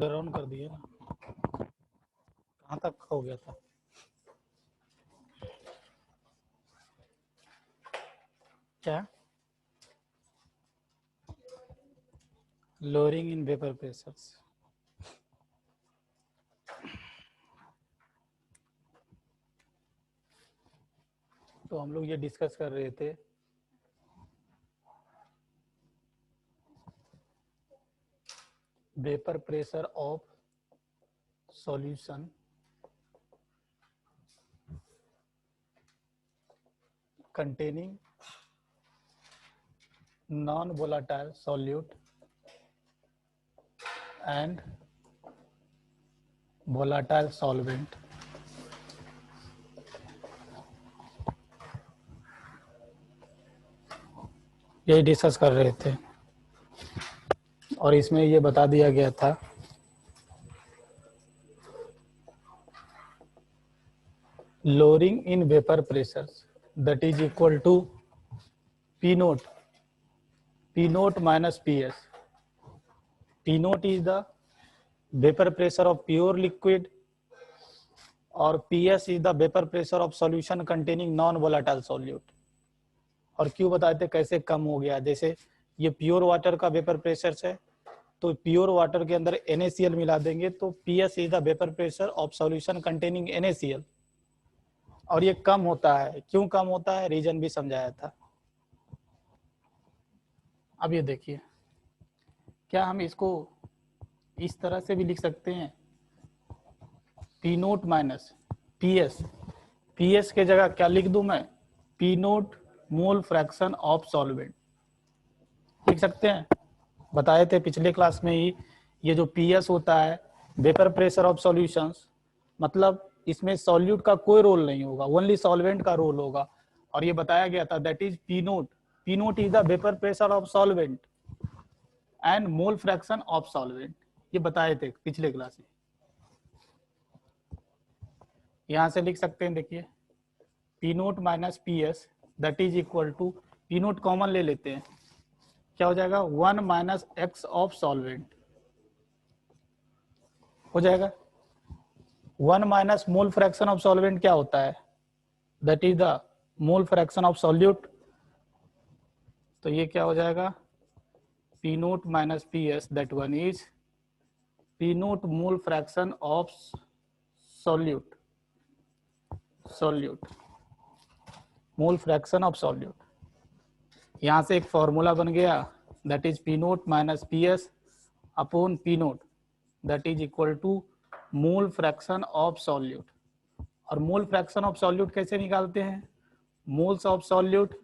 On कर दिए ना, कहाँ तक हो गया था? क्या? Lowering in vapour pressures. तो हम लोग ये डिस्कस कर रहे थे vapour pressure of solution containing non-volatile solute and volatile solvent. यही डिस्कस कर रहे थे और इसमें ये बता दिया गया था lowering in vapor pressures that is equal to P naught minus PS. P naught is the vapor pressure of pure liquid और PS is the vapor pressure of solution containing non-volatile solute. और क्यों बताए थे कैसे कम हो गया? जैसे ये प्योर वाटर का वेपर प्रेशर है तो प्योर वाटर के अंदर NaCl मिला देंगे तो PS is the vapour pressure of solution containing NaCl और ये कम होता है। क्यों कम होता है? रीजन भी समझाया था। अब ये देखिए, क्या हम इसको इस तरह से भी लिख सकते हैं P naught minus PS। PS के जगह क्या लिख दूं मैं? P naught mole fraction of solvent लिख सकते हैं। बताए थे पिछले क्लास में ही, ये जो PS होता है वेपर प्रेशर ऑफ सॉल्यूशंस, मतलब इसमें सॉल्यूट का कोई रोल नहीं होगा, ओनली सॉल्वेंट का रोल होगा। और ये बताया गया था that is P note. P note is the vapour pressure of solvent and mole fraction of solvent. ये बताए थे पिछले क्लास में। यहां से लिख सकते हैं, देखिए P naught minus PS that is equal to, P naught common ले लेते हैं, क्या हो जाएगा? 1 माइनस एक्स ऑफ सॉल्वेंट हो जाएगा। 1 minus mole fraction of solvent क्या होता है? That is the mole fraction of solute. तो ये क्या हो जाएगा? P naught minus PS that one is P naught mole fraction of solute, mole fraction of solute. यहां से एक फॉर्मूला बन गया that is P naught minus PS upon P naught that is equal to mole fraction of solute. और mole fraction of solute कैसे निकालते हैं? Moles of solute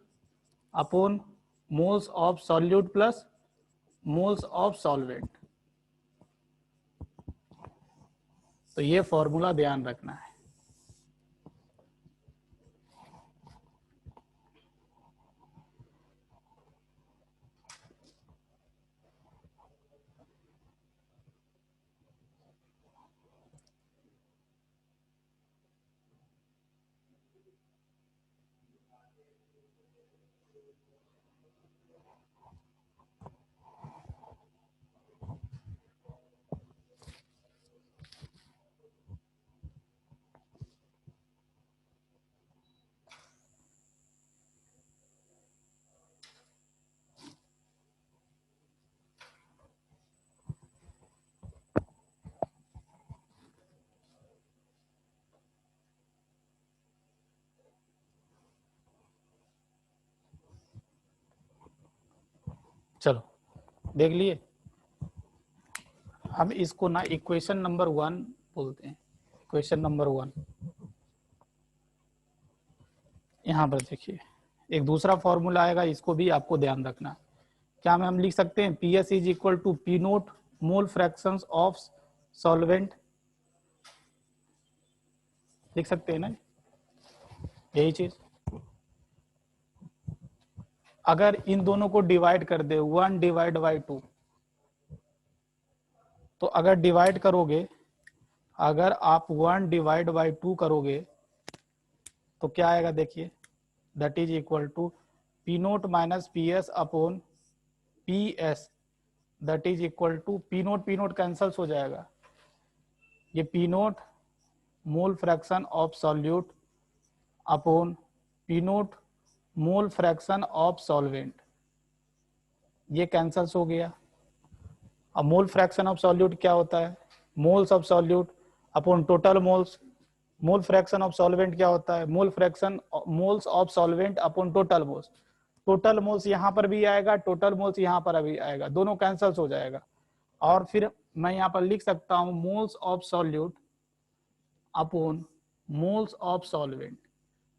upon moles of solute plus moles of solvent. तो ये formula ध्यान रखना है। चलो देख लिए। हम इसको ना इक्वेशन नंबर 1 बोलते हैं। इक्वेशन नंबर 1 यहाँ पर देखिए, एक दूसरा फॉर्मूला आएगा, इसको भी आपको ध्यान रखना। क्या में हम लिख सकते हैं PS is equal to P naught mole fractions of solvent, लिख सकते हैं ना यही चीज। अगर इन दोनों को डिवाइड कर दे 1 डिवाइड बाई 2, तो अगर डिवाइड करोगे, अगर आप 1 डिवाइड बाई 2 करोगे तो क्या आएगा? देखिए that is equal to P naught minus PS upon PS that is equal to P naught cancels हो जाएगा, ये P naught mole fraction of solute upon P naught mole fraction of solvent, ये cancels हो गया। अब मोल fraction of solute क्या होता है, moles of solute upon total moles. Mole fraction of solvent क्या होता है, mole fraction moles of solvent upon total moles. Total moles यहाँ पर भी आएगा, टोटल मोल्स यहाँ पर भी आएगा, दोनों कैंसल्स हो जाएगा। और फिर मैं यहाँ पर लिख सकता हूँ moles of solute upon moles of solvent.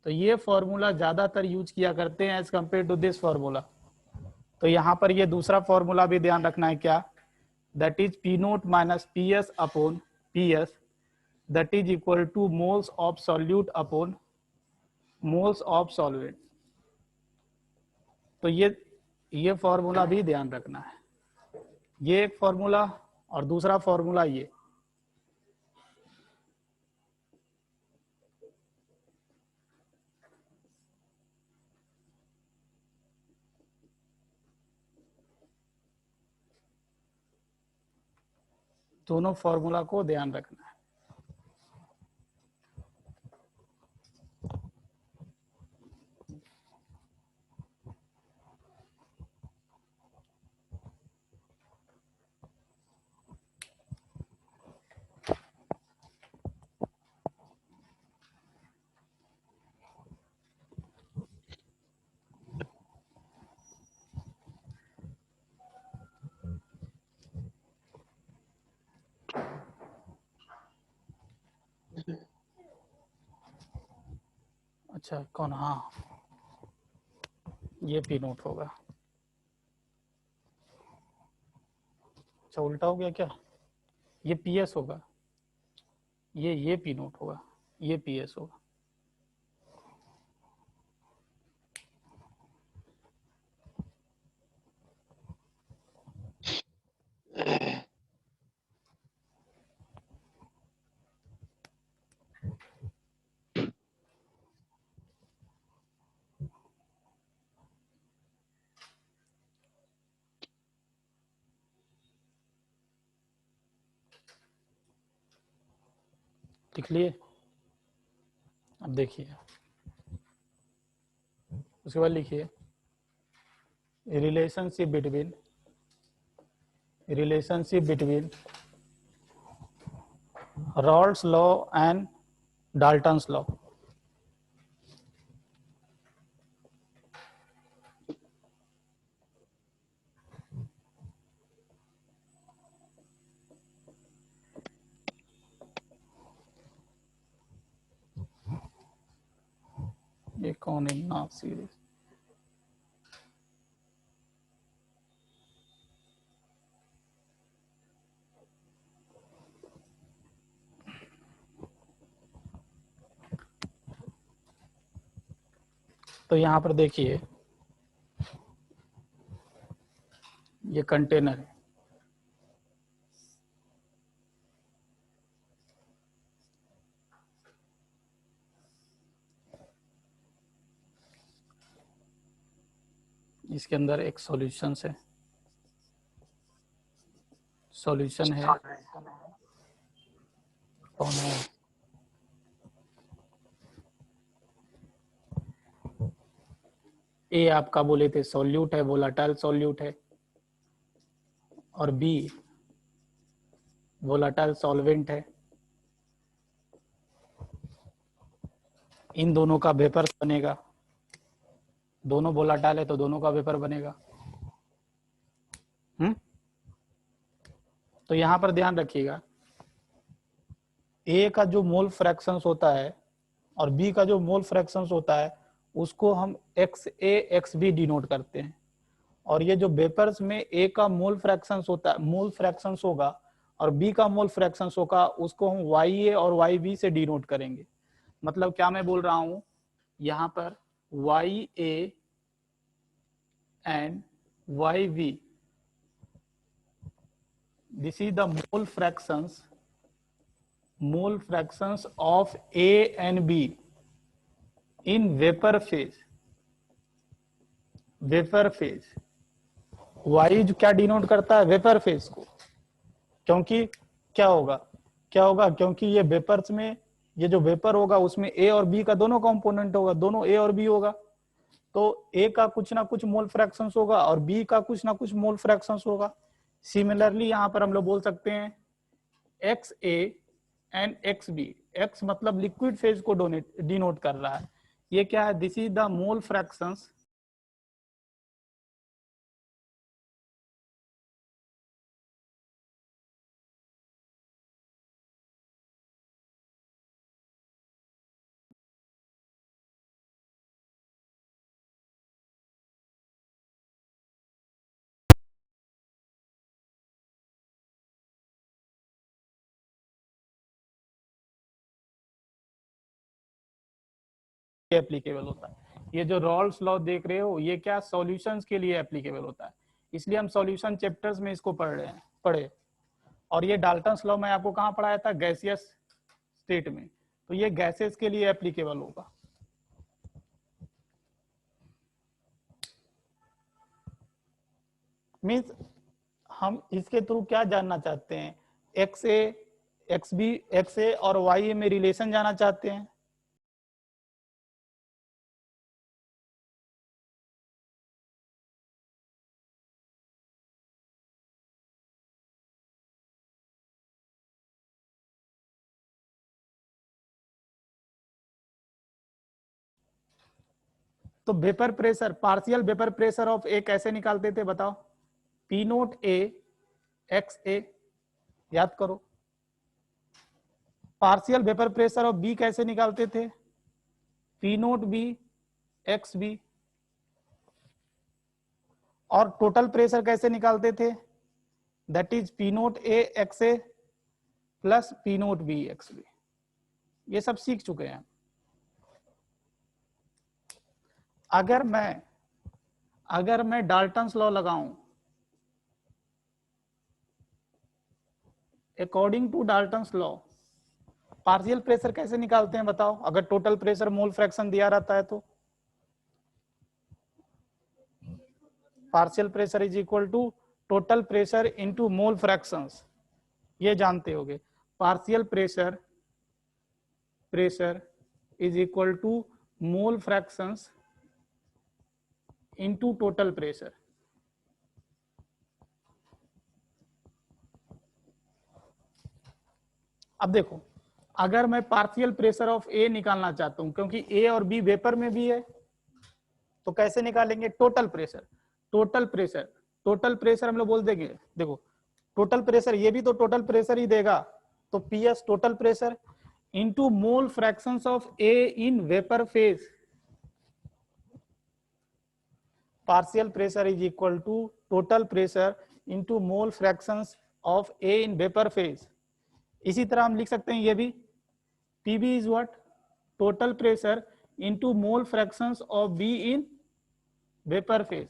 तो ये फॉर्मूला ज्यादातर यूज किया करते हैं as compare to this formula. तो यहाँ पर ये दूसरा फॉर्मूला भी ध्यान रखना है क्या, that is P note minus P S upon P S, that is equal two moles of solute upon moles of solvent. तो ये फॉर्मूला भी ध्यान रखना है, ये एक फॉर्मूला और दूसरा फॉर्मूला ये। दोनों फॉर्मूला को ध्यान रखना है। अच्छा कौन, हाँ ये पी नोट होगा। अच्छा उल्टा हो गया क्या, ये पी एस होगा, ये पी नोट होगा, ये पी एस होगा। लिख लिए, अब देखिए उसके बाद लिखिए relationship between Rawls law and Dalton's law. ये कौन है ना सीरीज, तो यहां पर देखिए ये कंटेनर है, इसके अंदर एक सॉल्यूशन है, सॉल्यूशन है कौन है, ए आपका बोले थे सॉल्यूट है, वोलाटाइल सॉल्यूट है, और बी वोलाटाइल सॉल्वेंट है। इन दोनों का वेपर बनेगा, दोनों वोलाटाइल है तो दोनों का वेपर बनेगा। तो यहां पर ध्यान रखिएगा ए का जो मोल फ्रैक्शंस होता है और बी का जो मोल फ्रैक्शंस होता है उसको हम x a x B denote करते हैं, और ये जो वेपर्स में ए का मोल फ्रैक्शंस होता है, मोल फ्रैक्शंस होगा, और बी का मोल फ्रैक्शंस होगा, उसको हम वाई ए और वाई बी से डिनोट करेंगे। मतलब क्या मैं बोल रहा हूं, यहां पर Y A and Y B, this is the mole fractions of A and B in vapor phase Y जो क्या डिनोट करता है, वेपर फेज को, क्योंकि क्या होगा क्योंकि ये वेपर्स में, ये जो वेपर होगा उसमें ए और बी का दोनों कंपोनेंट होगा, दोनों ए और बी होगा, तो ए का कुछ ना कुछ मोल फ्रैक्शंस होगा और बी का कुछ ना कुछ मोल फ्रैक्शंस होगा। सिमिलरली यहाँ पर हम लोग बोल सकते हैं x A and X B, X मतलब लिक्विड फेज को डिनोट कर रहा है, ये क्या है, this is the mole fractions applicable होता है। ये जो रॉल्स लॉ देख रहे हो ये क्या सॉल्यूशंस के लिए एप्लीकेबल होता है, इसलिए हम सॉल्यूशन चैप्टर्स में इसको पढ़े। और ये डाल्टन्स लॉ मैं आपको कहाँ पढ़ाया था, गैसियस स्टेट में, तो ये गैसेस के लिए एप्लीकेबल होगा। मीन्स हम इसके थ्रू क्या जानना चाहते हैं, x a x B, x a और वाई ए में रिलेशन जानना चाहते हैं। तो vapour pressure, partial vapour pressure of a कैसे निकालते थे बताओ, p note A x a, याद करो। Partial vapour pressure of b कैसे निकालते थे, p note B x b. और टोटल प्रेशर कैसे निकालते थे, that is P note A x A plus P note B x B. ये सब सीख चुके हैं। अगर मैं डाल्टन्स लॉ लगाऊं, according to Dalton's law partial pressure कैसे निकालते हैं बताओ, अगर टोटल प्रेशर मोल फ्रैक्शन दिया रहता है तो partial pressure is equal to total pressure into mole fractions, ये जानते होगे। Partial pressure is equal to mole fractions into total pressure. अब देखो, अगर मैं पार्शियल प्रेशर ऑफ ए निकालना चाहता हूं, क्योंकि ए और बी वेपर में भी है, तो कैसे निकालेंगे, टोटल प्रेशर हम लोग बोल देंगे, देखो टोटल प्रेशर, ये भी तो टोटल प्रेशर ही देगा, तो PS total pressure into mole fractions of A in vapour phase. Partial pressure is equal to total pressure into mole fractions of A in vapour phase. इसी तरह हम लिख सकते हैं ये भी, PB is what, total pressure into mole fractions of B in vapour phase.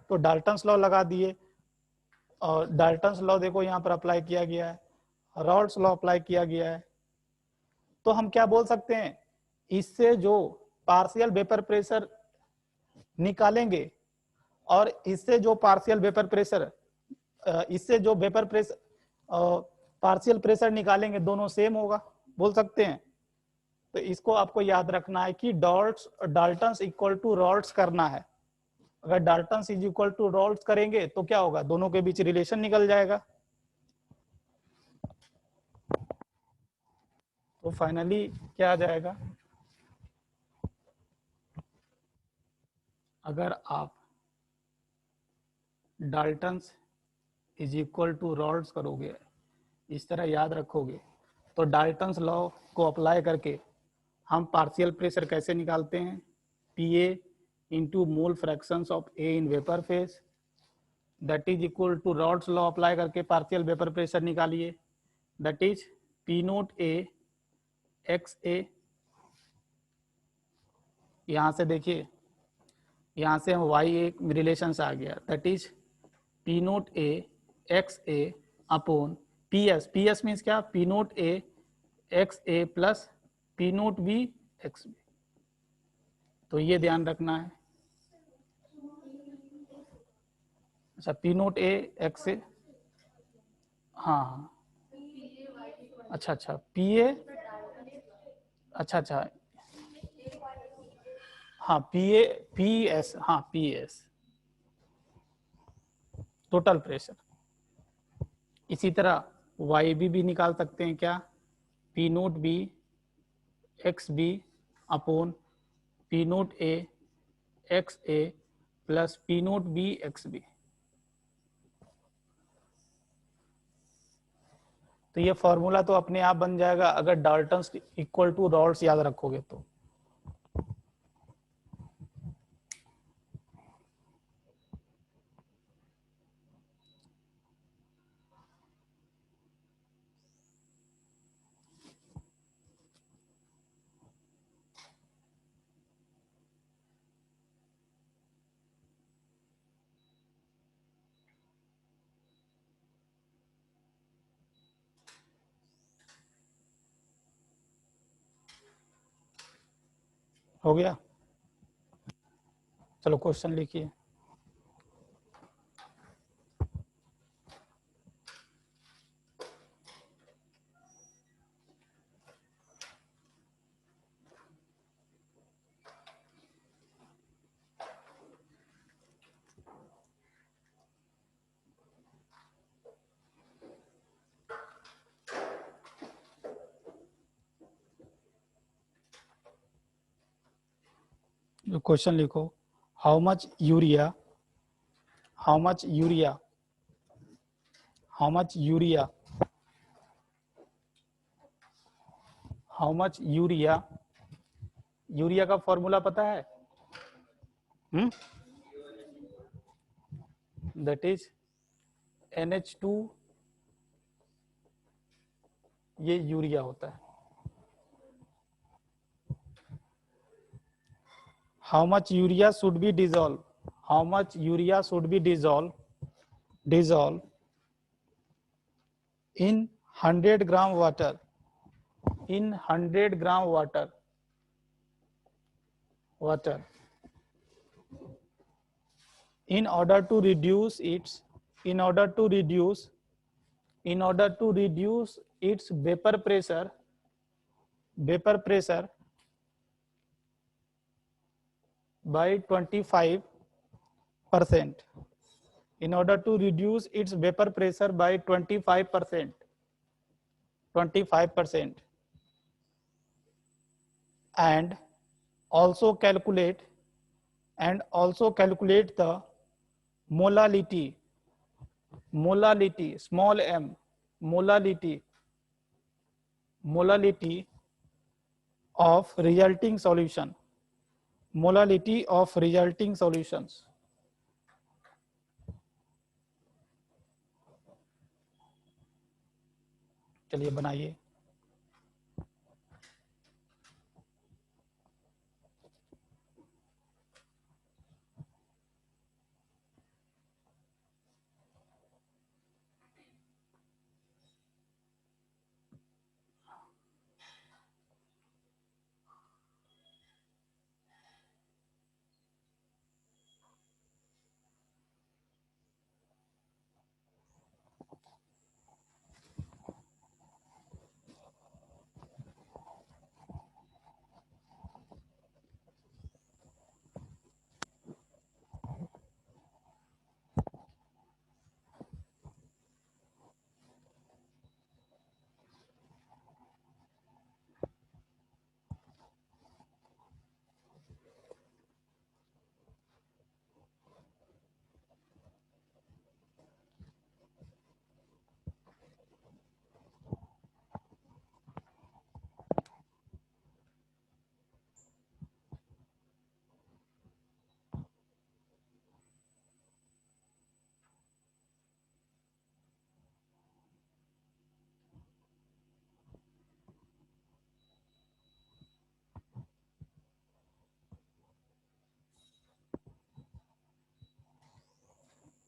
तो Dalton's law लगा दिए, और डाल्टन्स लॉ देखो यहां पर अप्लाई किया गया है, रॉल्स लॉ अप्लाई किया गया है। तो हम क्या बोल सकते हैं, इससे जो पार्शियल वेपर प्रेशर निकालेंगे और इससे जो पार्शियल वेपर प्रेशर, इससे जो वेपर प्रेशर पार्शियल प्रेशर निकालेंगे, दोनों सेम होगा, बोल सकते हैं। तो इसको आपको याद रखना है कि डाल्टन्स इक्वल टू रॉल्स करना है। अगर Dalton's is equal to Raoult's करेंगे तो क्या होगा, दोनों के बीच रिलेशन निकल जाएगा। तो फाइनली क्या आ जाएगा, अगर आप Dalton's is equal to Raoult's करोगे, इस तरह याद रखोगे, तो डाल्टन्स लॉ को अप्लाई करके हम पार्शियल प्रेशर कैसे निकालते हैं, p a into mole fractions of A in vapour phase, that is equal to Raoult's law apply करके पार्शियल वेपर प्रेशर निकालिए, that is P note A x a. यहां से देखिए, यहां से हम वाई ए रिलेशन आ गया, that is P note A x a upon P s, p s means क्या, पी नोट ए एक्स ए plus P note B x b. तो ये ध्यान रखना है। अच्छा p note A x a, हाँ हाँ, अच्छा अच्छा पी ए, अच्छा अच्छा, हाँ पी ए पी एस, हाँ पी एस टोटल प्रेशर। इसी तरह वाई भी निकाल सकते हैं क्या, p note B x B upon P note ए एक्स ए plus P note B x b. तो ये फॉर्मूला तो अपने आप बन जाएगा अगर डाल्टन्स इक्वल टू रॉल्स याद रखोगे तो। हो गया, चलो क्वेश्चन लिखिए। जो क्वेश्चन लिखो, how much urea, how much urea, how much urea, how much urea, urea का फॉर्मूला पता है, दैट इज NH2, ये यूरिया होता है। How much urea should be dissolve, how much urea should be dissolve in 100 gram water, in 100 gram water in order to reduce its, in order to reduce, in order to reduce its vapor pressure, vapor pressure by 25%, in order to reduce its vapor pressure by 25%, 25%, and also calculate, and also calculate the molality, molality small m, molality, molality of resulting solution, molality of resulting solutions। चलिए बनाइए।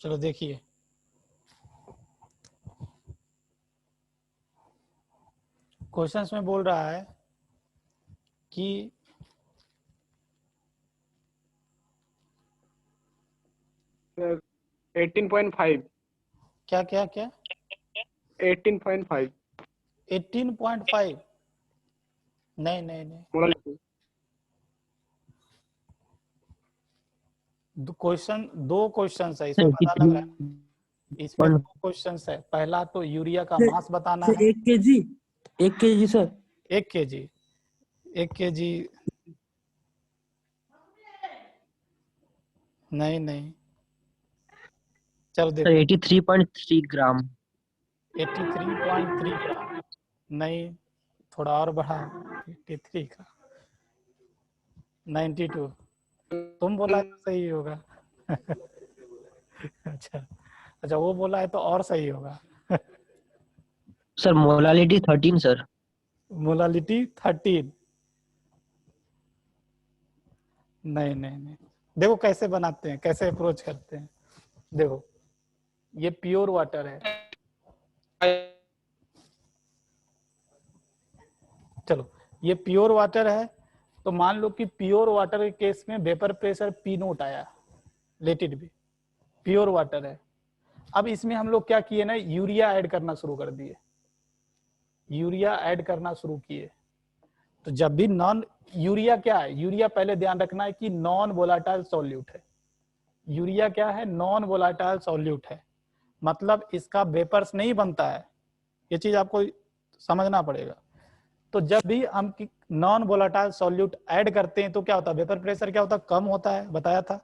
चलो देखिए, questions में बोल रहा है कि sir 18.5। क्या क्या क्या 18.5 18.5? नहीं नहीं नहीं, मोलालिटी। दो क्वेश्चन है इसमें, पता लग रहा है इसमें दो क्वेश्चन है। पहला तो यूरिया का मास बताना है। 1 kg, 1 kg sir. 1 kg, 1 kg नहीं नहीं, चलो सर देखो 83.3 ग्राम। 83.3 ग्राम नहीं, थोड़ा और बढ़ा, 83 का 92, तुम बोला है तो सही होगा। अच्छा अच्छा, वो बोला है तो और सही होगा। Sir molality 13 sir. मोलालिटी 13, नहीं नहीं नहीं, देखो कैसे बनाते हैं, कैसे अप्रोच करते हैं। देखो ये प्योर वाटर है, चलो ये प्योर वाटर है, तो मान लो कि प्योर वाटर के केस में वेपर प्रेशर पी नोट आया, let it be, pure water है। अब इसमें हम लोग क्या किए ना, यूरिया ऐड करना शुरू कर दिए, यूरिया ऐड करना शुरू किए। तो जब भी नॉन, यूरिया क्या है, यूरिया पहले ध्यान रखना है कि नॉन वोलाटाइल सॉल्यूट है। यूरिया क्या है, नॉन वोलाटाइल सॉल्यूट है, मतलब इसका वेपर्स नहीं बनता है, ये चीज आपको समझना पड़ेगा। तो जब भी हम नॉन वोलाटाइल सॉल्यूट ऐड करते हैं तो क्या होता है, वेपर प्रेशर क्या होता है, कम होता है, बताया था।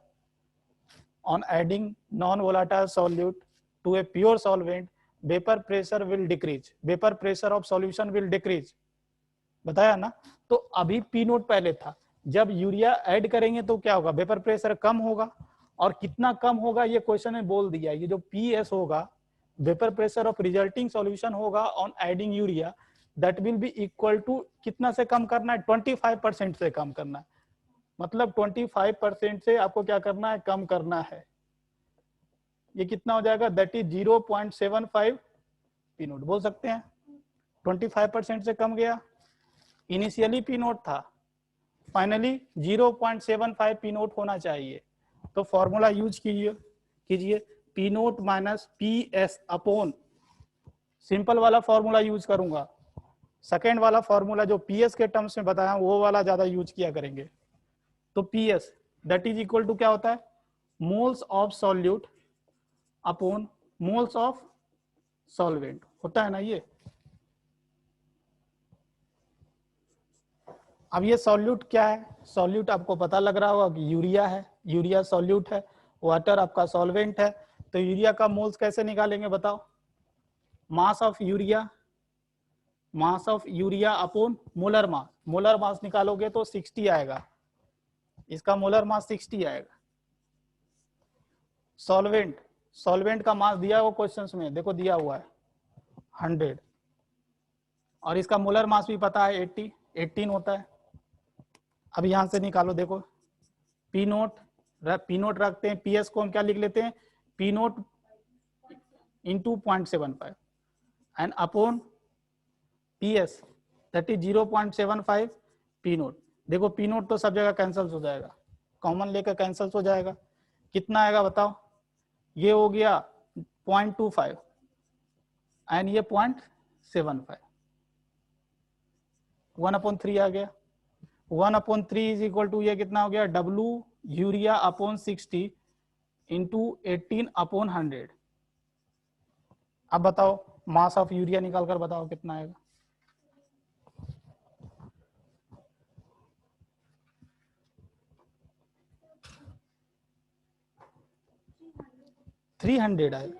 On adding non volatile solute to a pure solvent vapour pressure will decrease, vapour pressure of solution will decrease, बताया ना। तो अभी पी नोट पहले था, जब यूरिया ऐड करेंगे तो क्या होगा, वेपर प्रेशर कम होगा, और कितना कम होगा ये क्वेश्चन में बोल दिया, ये जो पीएस होगा, vapour pressure of resulting solution होगा on adding urea, that will be equal to, कितना से कम करना है, 25% से कम करना है, मतलब 25% से आपको क्या करना है, कम करना है। ये कितना हो जाएगा, दैट इज 0.75 पी नोट बोल सकते हैं, 25% से कम गया। इनिशियली पी नोट था, फाइनली 0.75 पी नोट होना चाहिए। तो फॉर्मूला यूज कीजिए P note minus P S upon, simple वाला फॉर्मूला यूज करूंगा, सेकेंड वाला फॉर्मूला जो पीएस के टर्म्स में बताया वो वाला ज्यादा यूज किया करेंगे। तो PS that is equal to क्या होता है, moles of solute upon moles of solvent, होता है ना ये। अब ये सॉल्यूट क्या है, सॉल्यूट आपको पता लग रहा होगा कि यूरिया है, यूरिया सॉल्यूट है, वाटर आपका सॉल्वेंट है। तो यूरिया का मोल्स कैसे निकालेंगे बताओ, mass of urea, mass of urea upon molar mass, molar मास निकालोगे तो 60 आएगा, इसका मोलर मास 60 आएगा। सॉल्वेंट, सॉल्वेंट का मास दिया हुआ क्वेश्चंस में, देखो दिया हुआ है 100, और इसका मोलर मास भी पता है 80, 18 होता है। अब यहां से निकालो, देखो पी नोट रखते हैं, पीएस को हम क्या लिख लेते हैं, P note into 0.75 and upon PS that is 0.75 P note. देखो पी नोट तो सब जगह कैंसिल हो जाएगा, कॉमन लेकर कैंसिल हो जाएगा, कितना आएगा बताओ, ये हो गया 0.25 एंड ये 0.75, 1/3 आ गया, 1/3 इज इक्वल टू ये कितना हो गया, डब्लू यूरिया अपॉन 60 इंटू 18/100। अब बताओ मास ऑफ यूरिया निकाल कर बताओ कितना आएगा, थ्री 300 आएगा,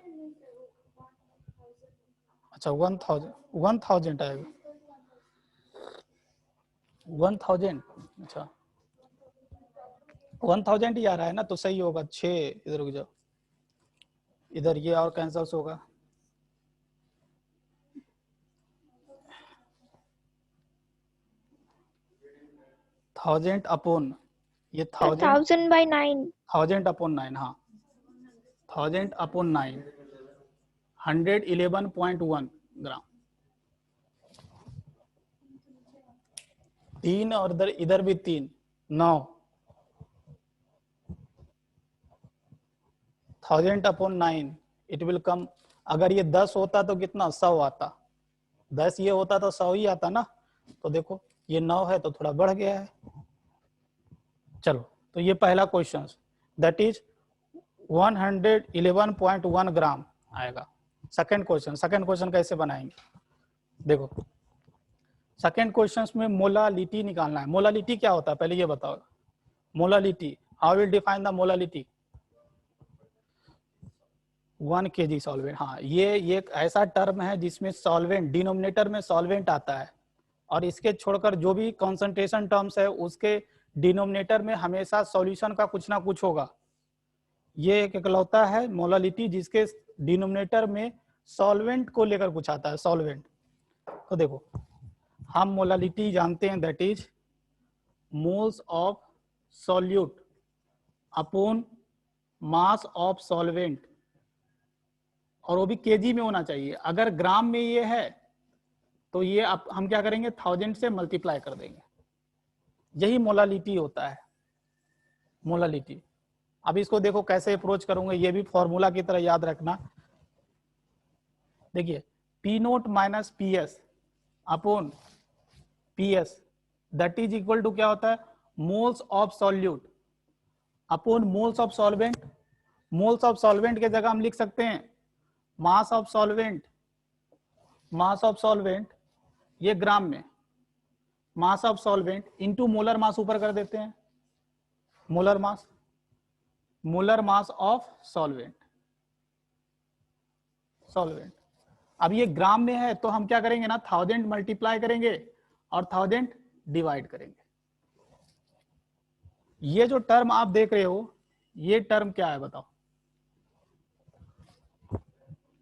अच्छा 1000 आएगा, 1000, अच्छा 1000 ही आ रहा है ना, तो सही होगा 6, इधर रुक जाओ, इधर ये और कैंसिल होगा, थाउजेंड अपॉन ये 1000/9। 1000/9, हाँ 1000/9, 111.1 ग्राम, 3 और इधर भी 3, 9, 1000 अपॉन 9 इट विल कम, अगर ये 10 होता तो कितना 100 आता, 10 ये होता तो 100 ही आता ना। तो देखो ये 9 है तो थोड़ा बढ़ गया है। चलो तो ये पहला क्वेश्चन, दैट इज 111.1 ग्राम आएगा। सेकंड क्वेश्चन कैसे बनाएंगे, देखो सेकंड क्वेश्चन में मोलालिटी निकालना है। मोलालिटी क्या होता है पहले ये बताओ, molality, how will define the molality. 1 kg solvent, हाँ ये एक ऐसा टर्म है जिसमें सॉल्वेंट डिनोमिनेटर में सॉल्वेंट आता है, और इसके छोड़कर जो भी कॉन्सेंट्रेशन टर्म्स है उसके डिनोमिनेटर में हमेशा सॉल्यूशन का कुछ ना कुछ होगा। ये एक इकलौता है मोलालिटी जिसके डिनोमिनेटर में सॉल्वेंट को लेकर कुछ आता है, सॉल्वेंट। तो देखो हम मोलालिटी जानते हैं, that is moles of solute upon mass of solvent, और वो भी केजी में होना चाहिए। अगर ग्राम में ये है तो ये हम क्या करेंगे 1000 से मल्टीप्लाई कर देंगे, यही मोलालिटी होता है, मोलालिटी। अब इसको देखो कैसे अप्रोच करूंगा, ये भी फॉर्मूला की तरह याद रखना। देखिए P note minus P S upon P S that is equal to क्या होता है, moles of solute upon moles of solvent. Moles of solvent के जगह हम लिख सकते हैं mass of solvent, mass of solvent ये ग्राम में, mass of solvent into molar mass ऊपर कर देते हैं, molar mass, molar mass of solvent, solvent. अब ये ग्राम में है तो हम क्या करेंगे ना 1000 मल्टीप्लाई करेंगे और 1000 डिवाइड करेंगे। ये जो टर्म आप देख रहे हो ये टर्म क्या है बताओ,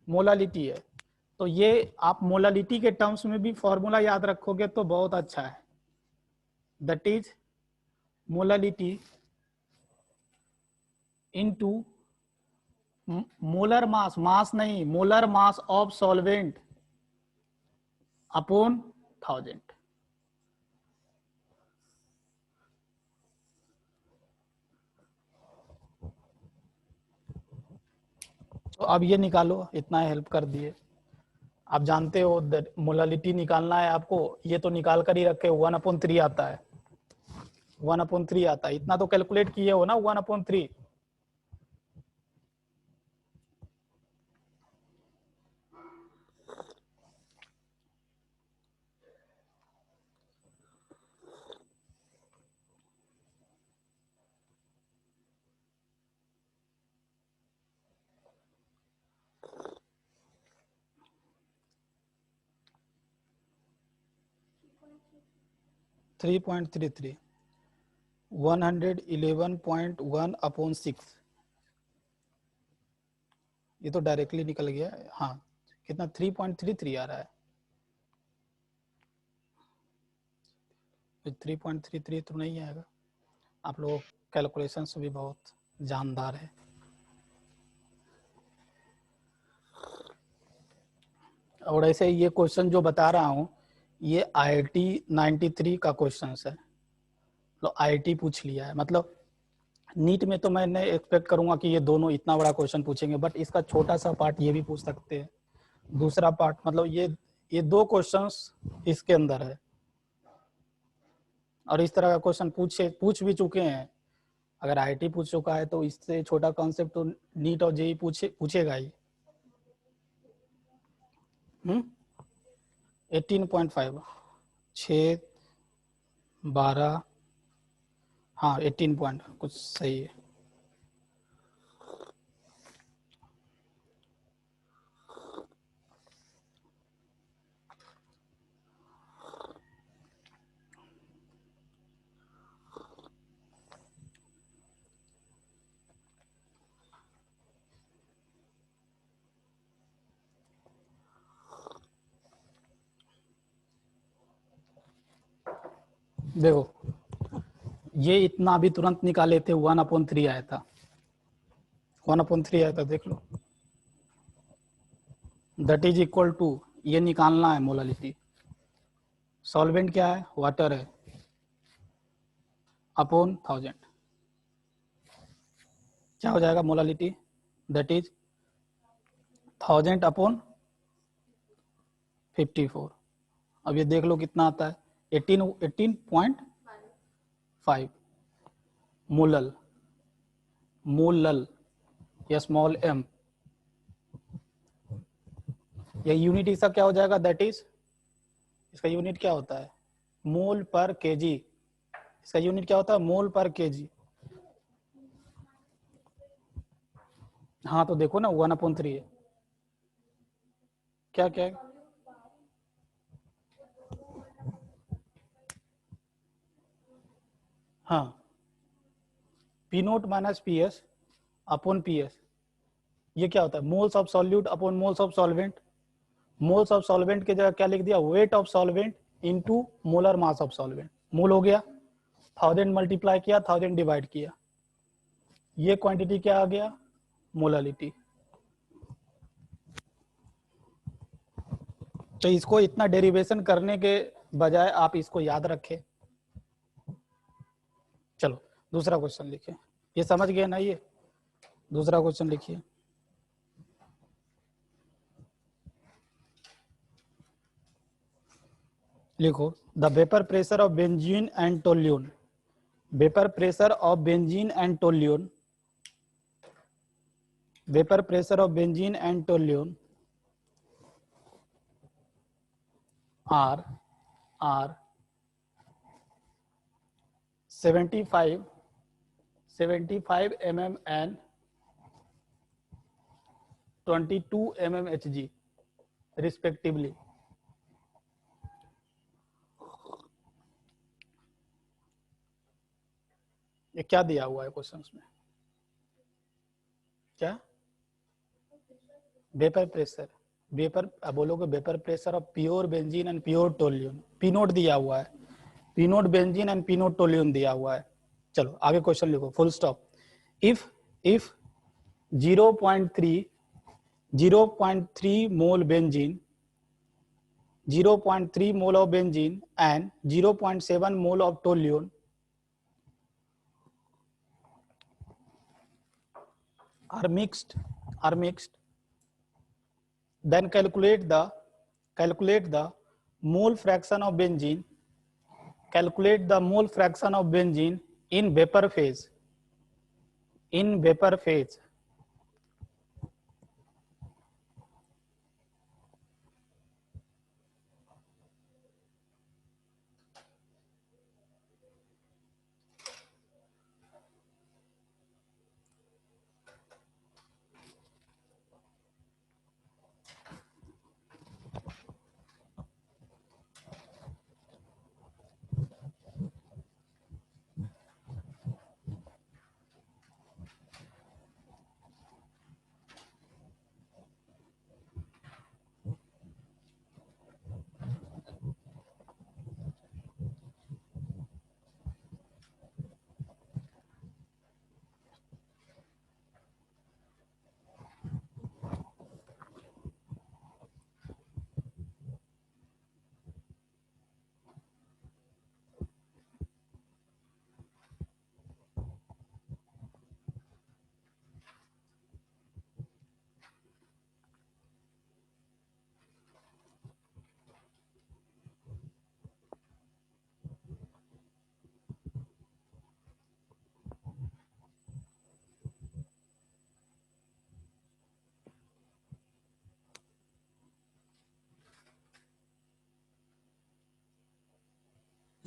मोलालिटी है। तो ये आप मोलालिटी के टर्म्स में भी फॉर्मूला याद रखोगे तो बहुत अच्छा है, that is molality into molar mass, mass नहीं molar mass of solvent upon 1000। तो अब ये निकालो, इतना हेल्प कर दिए। आप जानते हो मोलालिटी निकालना है आपको, ये तो निकाल कर ही रखे, 1/3 आता है, 1/3 आता है, इतना तो कैलकुलेट किए हो ना 1/3। थ्री 111.1/6, ये तो डायरेक्टली निकल गया। हाँ कितना 3.33 आ रहा है, 3.33 तो नहीं आएगा। आप लोग कैलकुलेशन से भी बहुत जानदार है। और ऐसे ये क्वेश्चन जो बता रहा हूँ ये IIT 93 का क्वेश्चन है, तो IIT पूछ लिया है। मतलब नीट में तो मैंने एक्सपेक्ट करूंगा कि ये दोनों इतना बड़ा क्वेश्चन पूछेंगे, बट इसका छोटा सा पार्ट ये भी पूछ सकते हैं, दूसरा पार्ट। मतलब ये 2 क्वेश्चंस इसके अंदर है, और इस तरह का क्वेश्चन पूछ भी चुके हैं। अगर IIT पूछ चुका है तो इससे छोटा कॉन्सेप्ट तो नीट और जेई पूछेगा ही। 18.5 6 12, हाँ 18 पॉइंट कुछ सही है। देखो ये इतना भी तुरंत निकाले थे, 1/3 आया था, 1/3 आया था, देख लो। दैट इज इक्वल टू, ये निकालना है मोलालिटी, सॉल्वेंट क्या है वाटर है, अपॉन 1000 क्या हो जाएगा मोलालिटी दैट इज 1000 अपॉन 54। अब ये देख लो कितना आता है, 18.5 मोलल, मोलल या स्मॉल एम। ये यूनिट इसका क्या हो जाएगा, दैट इज, इसका यूनिट क्या होता है, मोल पर केजी। इसका यूनिट क्या होता है, मोल पर केजी। हाँ तो देखो ना 1/3 है, क्या क्या है? हाँ, p note minus P S upon P s, ये क्या होता है, moles of solute upon moles of solvent. Moles of solvent की जगह क्या लिख दिया, weight of solvent into molar mass of solvent. Mole हो गया, 1000 मल्टीप्लाई किया, 1000 डिवाइड किया, ये क्वांटिटी क्या आ गया, मोलालिटी। तो इसको इतना डेरिवेशन करने के बजाय आप इसको याद रखें। चलो दूसरा क्वेश्चन लिखिए, ये समझ गए ना, ये दूसरा क्वेश्चन लिखिए। लिखो, the vapour pressure of benzene and toluene, vapour pressure of benzene and toluene, vapour pressure of benzene and toluene are 75 mm and 22 mm Hg respectively। ये क्या दिया हुआ है क्वेश्चंस में, क्या वेपर प्रेशर, वेपर, अब बोलोगे vapour pressure of pure benzene and pure toluene, P note दिया हुआ है, P nought benzene and P nought toluene दिया हुआ है। चलो आगे क्वेश्चन लिखो, full stop. If 0.3 mole benzene, 0.3 mole of benzene and 0.7 mole of toluene are mixed, then calculate the mole fraction of benzene, calculate the mole fraction of benzene in vapor phase, in vapor phase।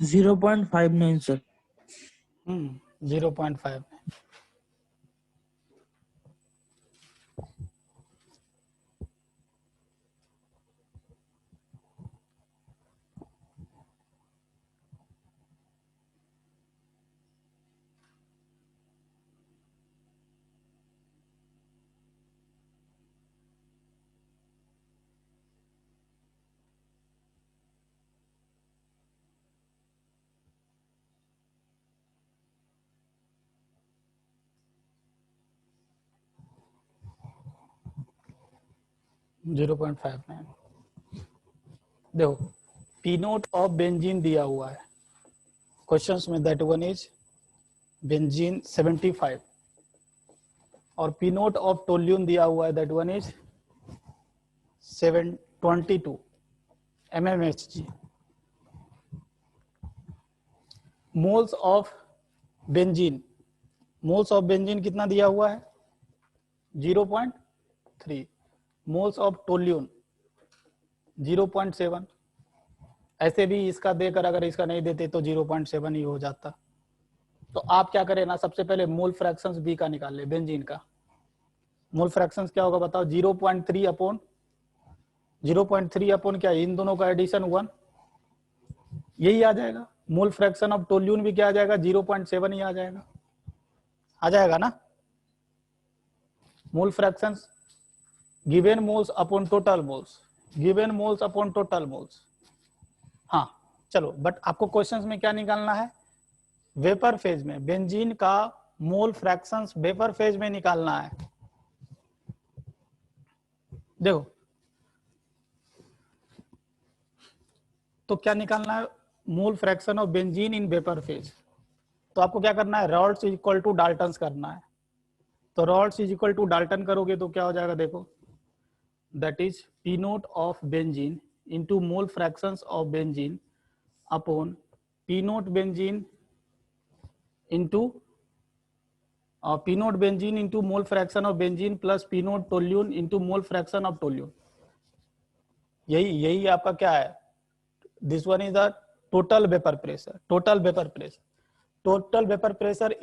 0.59 sir। 0.5। Zero point five nine. देखो P nought of benzene दिया हुआ है questions में, that one is benzene 75, और P nought of toluene दिया हुआ है, that one is 722 mmHg। Moles of benzene, moles of benzene कितना दिया हुआ है 0.3, मोल्स ऑफ टोल्यून 0.7। ऐसे भी इसका देकर अगर इसका नहीं देते तो 0.7 ही हो जाता। तो आप क्या करें ना, सबसे पहले मोल फ्रैक्शंस बी का निकाल ले, बेंजीन का मोल फ्रैक्शंस क्या होगा बताओ, 0.3 अपॉन 0.3 अपॉन क्या, इन दोनों का एडिशन 1, यही आ जाएगा। मोल फ्रैक्शन ऑफ टोल्यून भी क्या आ जाएगा 0.7 ही आ जाएगा ना। Mole fractions given moles upon total moles, given moles upon total moles. हाँ चलो, बट आपको क्वेश्चंस में क्या निकालना है, वेपर फेज में बेंजीन का मोल फ्रैक्शंस वेपर फेज में निकालना है। देखो तो क्या निकालना है, mole fraction of benzene in vapour phase. तो आपको क्या करना है, Raoult's is equal to Dalton करना है। तो Raoult's is equal to Dalton करोगे तो क्या हो जाएगा, देखो that is P nought of benzene into mole fractions of benzene upon P nought benzene into P nought benzene into mole fraction of benzene plus P nought toluene into mole fraction of toluene. यही आपका क्या है, this one is the total vapour pressure, total vapour pressure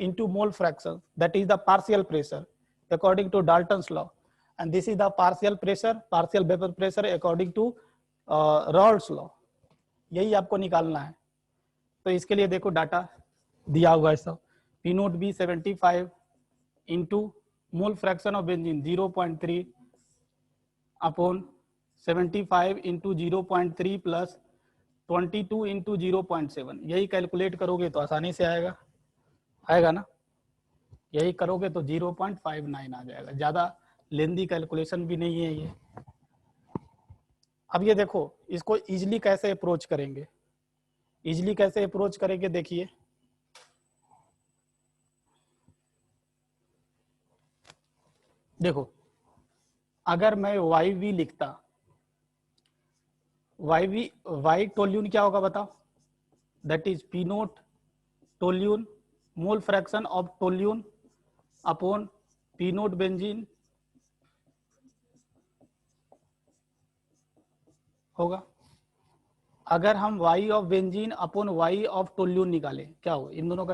into mole fraction, that is the partial pressure according to Dalton's law, and this is the partial vapor pressure according to Raoult's law। यही आपको निकालना है। तो इसके लिए देखो data दिया हुआ है सब, P note B 75 into mole fraction of benzene 0.3 upon 75 into 0.3 plus 22 into 0.7, यही कैलकुलेट करोगे तो आसानी से आएगा ना। यही करोगे तो 0.59 आ जाएगा, ज्यादा लेंदी कैलकुलेशन भी नहीं है ये। अब ये देखो इसको इजीली कैसे अप्रोच करेंगे, देखिए देखो, अगर मैं YV लिखता, वाई टोल्यून क्या होगा बताओ, that is P nought toluene mole fraction of toluene upon P nought benzene होगा। अगर हम Y of benzene upon Y of toluene निकालें क्या हो, इन दोनों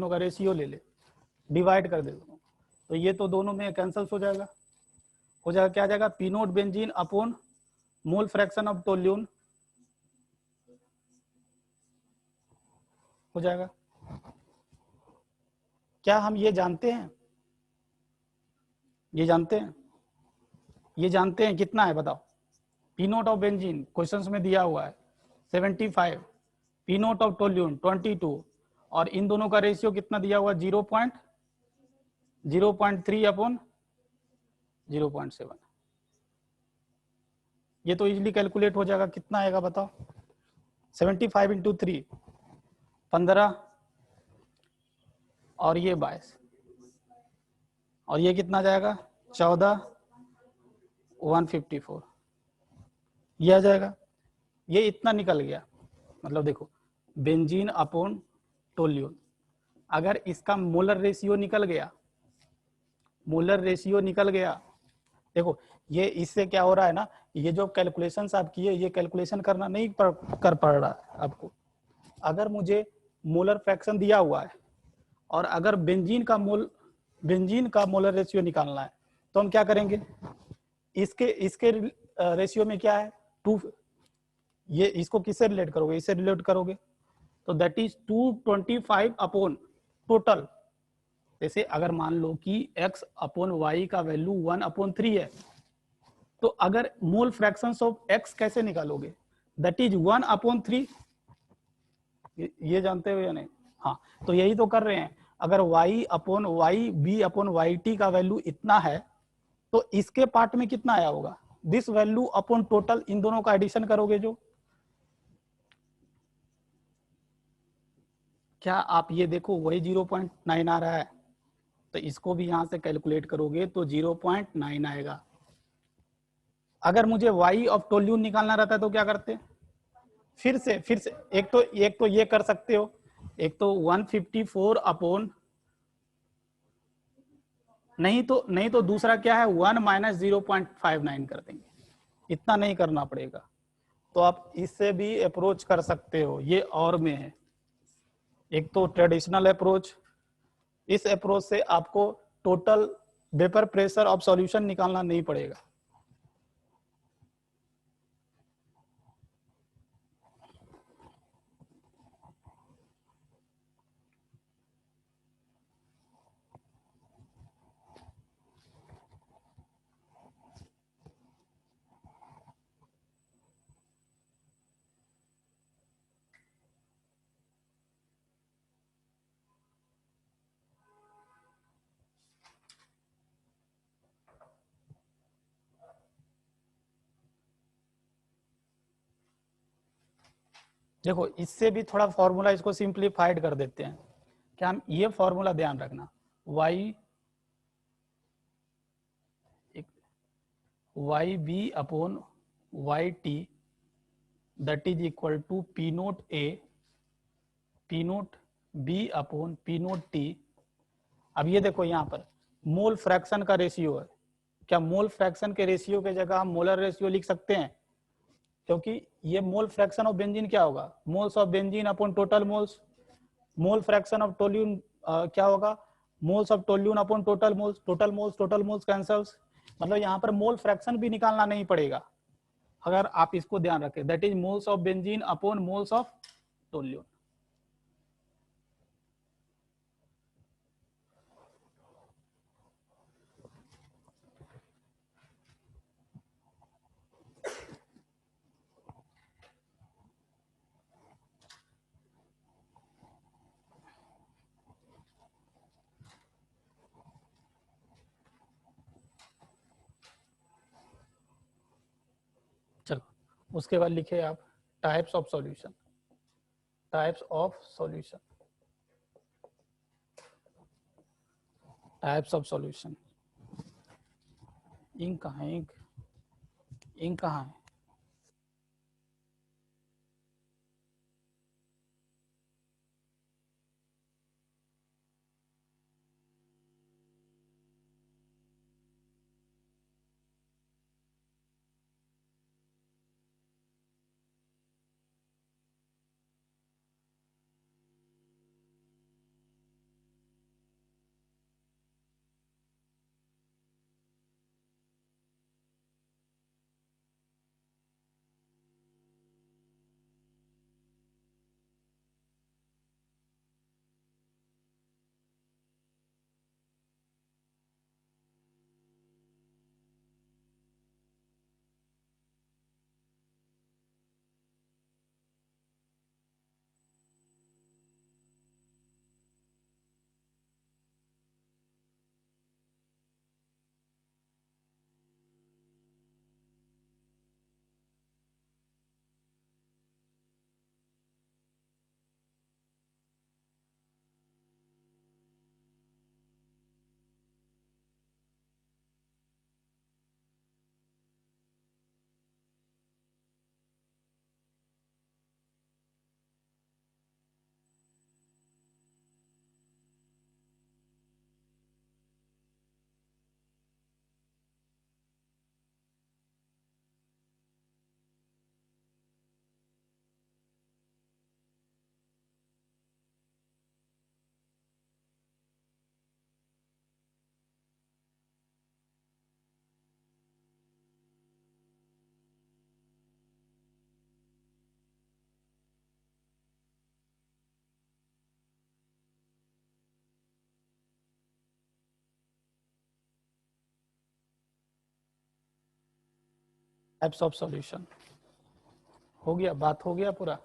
का रेशियो ले ले, डिवाइड कर दे तो ये तो दोनों में कैंसिल हो जाएगा क्या आ जाएगा, P nought benzene upon mole fraction of toluene हो जाएगा। क्या हम ये जानते हैं कितना है बताओ, p nought of benzene questions में दिया हुआ है 75, पी नोट ऑफ टोल्यून 22, और इन दोनों का रेशियो कितना दिया हुआ 0.3 अपॉन 0.7। ये तो इजीली कैलकुलेट हो जाएगा, कितना आएगा बताओ, 75 इंटू 3 15 और ये 22 और ये कितना जाएगा 14 154, ये आ जाएगा। ये इतना निकल गया, मतलब देखो बेंजीन अपॉन टोल्यून, अगर इसका मोलर रेशियो निकल गया, देखो ये इससे क्या हो रहा है ना, ये जो कैलकुलेशंस आप किए ये कैलकुलेशन करना नहीं कर पड़ रहा है आपको। अगर मुझे मोलर फ्रैक्शन दिया हुआ है और अगर बेंजीन का मोलर रेशियो निकालना है तो हम क्या करेंगे, इसके रेशियो में क्या है 2, ये इसको किससे रिलेट करोगे, इससे रिलेट करोगे तो दैट इज 225 अपॉन टोटल। जैसे अगर मान लो कि x अपॉन वाई का वैल्यू 1/3 है, तो अगर मोल फ्रैक्शंस ऑफ x कैसे निकालोगे, दैट इज 1/3, ये जानते हो या नहीं। हाँ तो यही तो कर रहे हैं, अगर y upon Y b upon Y T का वैल्यू इतना है तो इसके पार्ट में कितना आया होगा, दिस वैल्यू अपॉन टोटल, इन दोनों का एडिशन करोगे जो, क्या आप ये देखो वही 0.9 आ रहा है, तो इसको भी यहाँ से कैलकुलेट करोगे तो 0.9 आएगा। अगर मुझे y ऑफ टोल्यून निकालना रहता है तो क्या करते? फिर से एक तो ये कर सकते हो, एक तो 154 अपॉन, नहीं तो दूसरा क्या है 1 माइनस 0.59 कर देंगे, इतना नहीं करना पड़ेगा। तो आप इससे भी अप्रोच कर सकते हो, ये और में है। एक तो ट्रेडिशनल अप्रोच, इस अप्रोच से आपको total vapour pressure of solution निकालना नहीं पड़ेगा। देखो इससे भी थोड़ा फॉर्मूला इसको सिंप्लीफाइड कर देते हैं। क्या हम ये फॉर्मूला ध्यान रखना, Y B upon Y T that is equal to P note B upon P nought T. अब ये देखो यहाँ पर मोल फ्रैक्शन का रेशियो है, क्या मोल फ्रैक्शन के रेशियो के जगह हम मोलर रेशियो लिख सकते हैं? क्योंकि ये मोल फ्रैक्शन ऑफ बेंजीन क्या होगा, moles of benzene upon total moles. Mole fraction of toluene क्या होगा, moles of toluene upon total moles cancels. मतलब यहाँ पर मोल फ्रैक्शन भी निकालना नहीं पड़ेगा अगर आप इसको ध्यान रखें, that is moles of benzene upon moles of toluene. चलो उसके बाद लिखे आप types of solution. Types of solution, types of solution. Ink कहाँ है, इंक कहाँ है? टाइप्स ऑफ सॉल्यूशन हो गया, बात हो गया पूरा।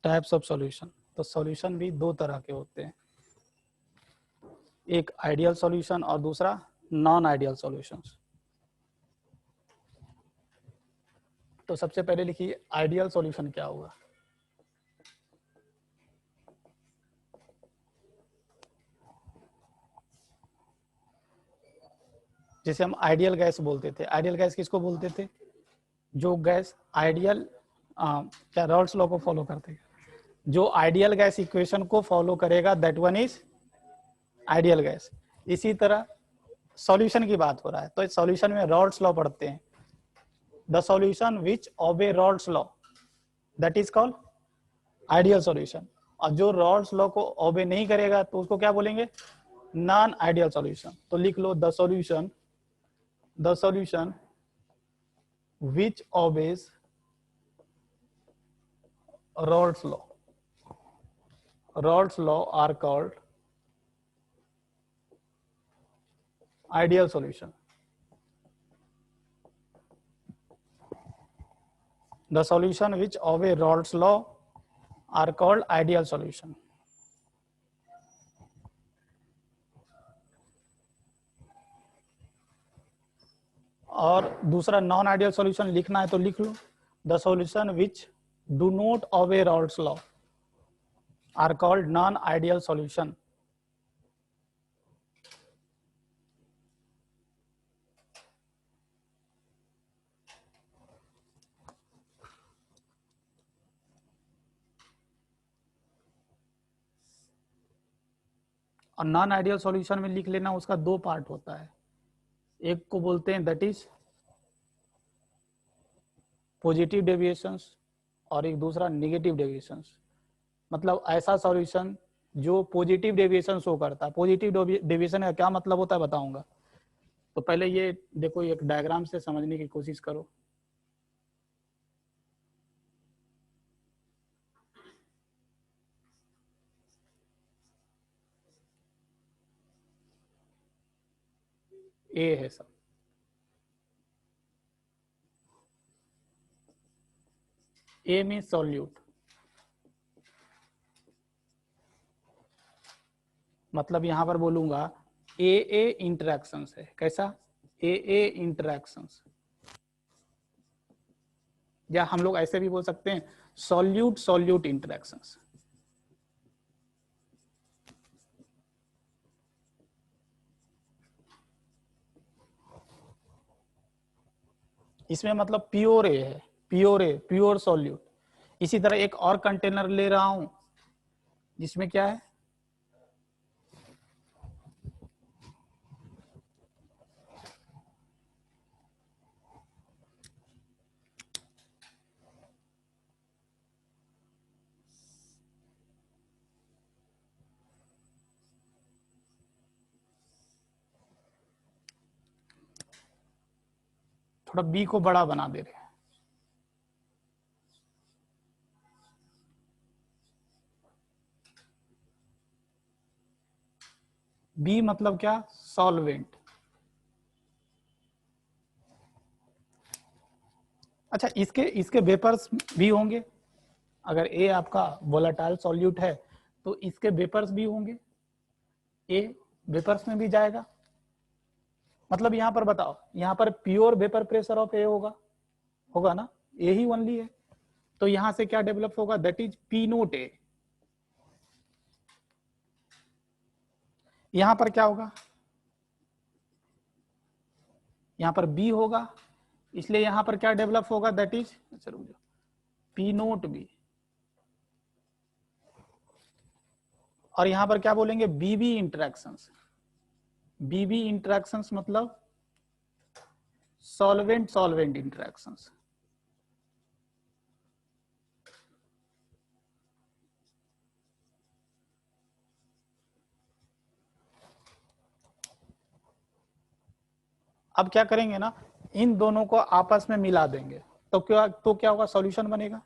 टाइप्स ऑफ सॉल्यूशन, तो सॉल्यूशन भी दो तरह के होते हैं, एक आइडियल सॉल्यूशन और दूसरा नॉन आइडियल सॉल्यूशंस। तो सबसे पहले लिखिए आइडियल सॉल्यूशन क्या होगा। जैसे हम आइडियल गैस बोलते थे, आइडियल गैस किसको बोलते थे? जो गैस आइडियल क्या रॉल्स लॉ को फॉलो करते हैं, जो आइडियल गैस इक्वेशन को फॉलो करेगा that one is ideal gas. इसी तरह सॉल्यूशन की बात हो रहा है तो सॉल्यूशन में रॉल्स लॉ पढ़ते हैं, the solution which obey Raoult's law that is called ideal solution. और जो रॉल्स लॉ को ओबे नहीं करेगा तो उसको क्या बोलेंगे? Non ideal solution. तो लिख लो the solution which obeys Rolle's law. Rolle's law are called ideal solution. The solution which obey Rolle's law are called ideal solution. और दूसरा नॉन आइडियल सॉल्यूशन लिखना है तो लिख लो the solution which do not obey Rolle's law are called non ideal solution. और non ideal solution में लिख लेना उसका दो पार्ट होता है, एक को बोलते हैं दैट इज पॉजिटिव डेविएशंस और एक दूसरा नेगेटिव डेविएशंस। मतलब ऐसा सॉल्यूशन जो पॉजिटिव डेविएशन शो करता है। पॉजिटिव डेविएशन का क्या मतलब होता है बताऊंगा। तो पहले ये देखो, एक डायग्राम से समझने की कोशिश करो। ए है सब, ए मीन सॉल्यूट, मतलब यहां पर बोलूंगा ए इंटरेक्शंस है। कैसा? ए इंटरेक्शंस, या हम लोग ऐसे भी बोल सकते हैं सॉल्यूट सॉल्यूट इंटरेक्शंस। इसमें मतलब प्योर ए है, प्योर ए, प्योर सॉल्यूट। इसी तरह एक और कंटेनर ले रहा हूं जिसमें क्या है, थोड़ा बी को बड़ा बना दे रहे हैं। बी मतलब क्या? सॉल्वेंट। अच्छा, इसके इसके वेपर्स भी होंगे। अगर ए आपका वोलेटाइल सॉल्यूट है तो इसके वेपर्स भी होंगे, ए वेपर्स में भी जाएगा। मतलब यहां पर बताओ, यहां पर प्योर वेपर प्रेशर ऑफ ए होगा, होगा ना? ए ही ओनली है। तो यहां से क्या डेवलप होगा? दैट इज पी नोट ए। यहां पर क्या होगा? यहां पर बी होगा, इसलिए यहां पर क्या डेवलप होगा? That is P note B. और यहां पर क्या बोलेंगे? BB interactions. बीबी इंटरेक्शंस मतलब सॉल्वेंट सॉल्वेंट इंटरेक्शंस। अब क्या करेंगे ना, इन दोनों को आपस में मिला देंगे तो क्या होगा? सॉल्यूशन बनेगा।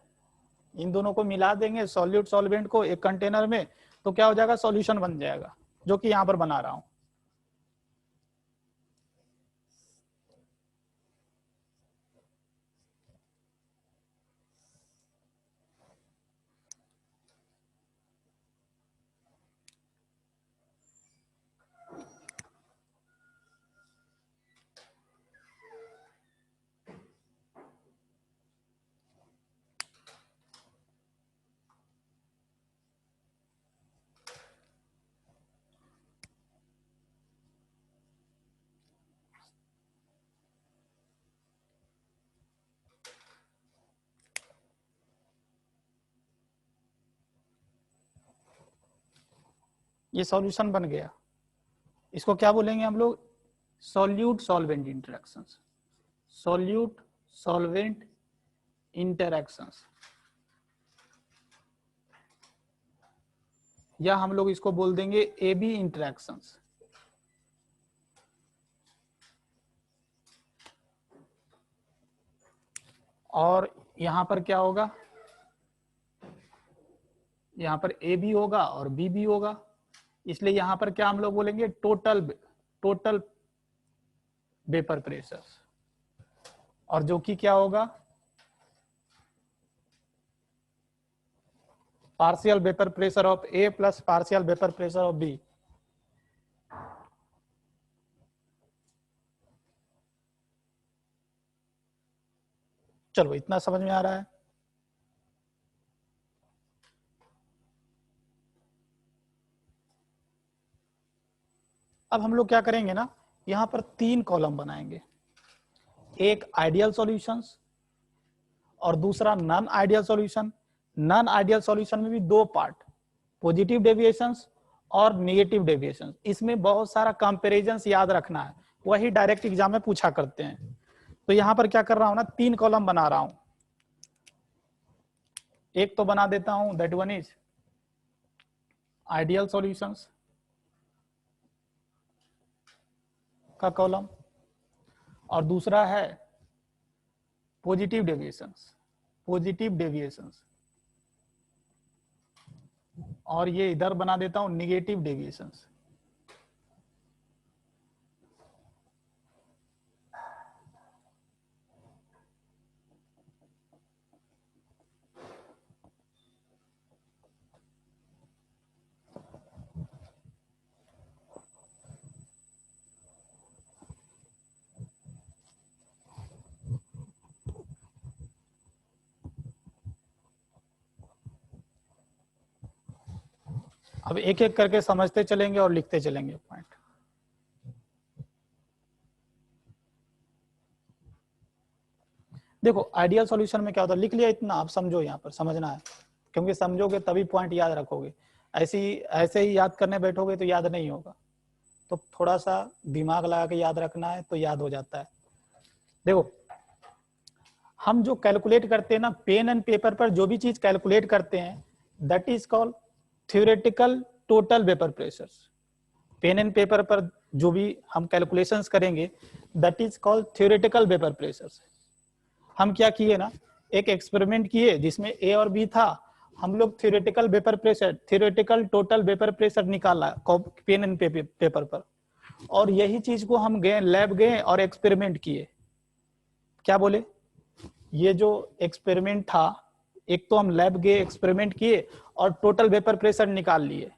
इन दोनों को मिला देंगे, सॉल्यूट सॉल्वेंट को एक कंटेनर में, तो क्या हो जाएगा? सॉल्यूशन बन जाएगा, जो कि यहां पर बना रहा हूं। ये सॉल्यूशन बन गया। इसको क्या बोलेंगे हम लोग? Solute solvent interactions, solute solvent interactions, या हम लोग इसको बोल देंगे AB इंटरेक्शंस। और यहां पर क्या होगा? यहां पर A भी होगा और B भी होगा, इसलिए यहां पर क्या हम लोग बोलेंगे? Total vapour pressure. और जो कि क्या होगा? Partial vapour pressure of A plus partial vapour pressure of B। चलो इतना समझ में आ रहा है। अब हम लोग क्या करेंगे ना, यहां पर 3 कॉलम बनाएंगे, एक आइडियल सॉल्यूशंस और दूसरा non ideal solution. Non ideal solution में भी 2 पार्ट, पॉजिटिव डेविएशंस और नेगेटिव डेविएशंस। इसमें बहुत सारा कंपैरिजंस याद रखना है, वही डायरेक्ट एग्जाम में पूछा करते हैं। तो यहां पर क्या कर रहा हूं ना, 3 कॉलम बना रहा हूं। एक तो बना देता हूं, that one is ideal solutions का कॉलम, और दूसरा है पॉजिटिव डेविएशंस, पॉजिटिव डेविएशंस, और ये इधर बना देता हूं नेगेटिव डेविएशंस। अब एक एक करके समझते चलेंगे और लिखते चलेंगे पॉइंट। देखो आइडियल सॉल्यूशन में क्या होता है, लिख लिया इतना, आप समझो, यहाँ पर समझना है, क्योंकि समझोगे तभी पॉइंट याद रखोगे। ऐसे ही याद करने बैठोगे तो याद नहीं होगा, तो थोड़ा सा दिमाग लगा के याद रखना है तो याद हो जाता है। देखो हम जो कैलकुलेट करते हैं ना, पेन एंड पेपर पर जो भी चीज कैलकुलेट करते हैं, that is called theoretical total vapour pressure. Pen and paper पर जो भी हम कैलकुलेशंस करेंगे, that is called theoretical vapour pressure. हम क्या किए ना, एक एक्सपेरिमेंट किए जिसमें ए और बी था, हम लोग theoretical vapour pressure, theoretical total vapour pressure निकाला पेन एंड पेपर पर, और यही चीज को हम गए लैब गए और एक्सपेरिमेंट किए। क्या बोले? ये जो एक्सपेरिमेंट था, एक तो हम लैब गए एक्सपेरिमेंट किए और टोटल वेपर प्रेशर निकाल लिए,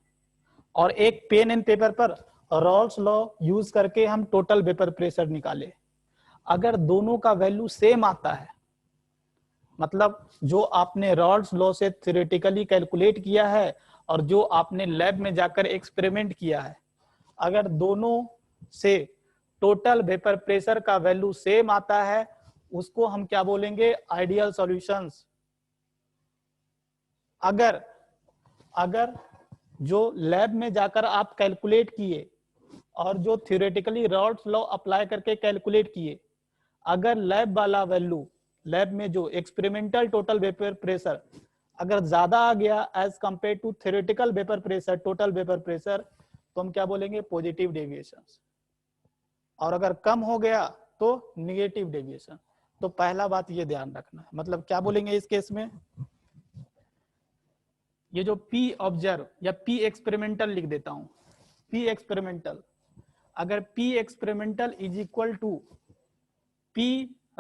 और एक पेन एंड पेपर पर रॉल्स लॉ यूज करके हम टोटल वेपर प्रेशर निकाले। अगर दोनों का वैल्यू सेम आता है, मतलब जो आपने रॉल्स लॉ से थ्योरेटिकली कैलकुलेट किया है और जो आपने लैब में जाकर एक्सपेरिमेंट किया है, अगर दोनों से टोटल वेपर प्रेशर का वैल्यू सेम आता है, उसको हम क्या बोलेंगे? Ideal solutions. अगर जो लैब में जाकर आप कैलकुलेट किए और जो थ्योरेटिकली रॉल्स लॉ अप्लाई करके कैलकुलेट किए, अगर लैब वाला वैल्यू, लैब में जो एक्सपेरिमेंटल टोटल वेपर प्रेशर अगर ज्यादा आ गया as compare to theoretical vapour pressure, total vapour pressure, तो हम क्या बोलेंगे? Positive deviation. और अगर कम हो गया तो निगेटिव डेविएशन। तो पहला बात ये ध्यान रखना है, मतलब क्या बोलेंगे इस केस में? ये जो P ऑब्जर्व या P एक्सपेरिमेंटल लिख देता हूं, P एक्सपेरिमेंटल, अगर P experimental is equal to P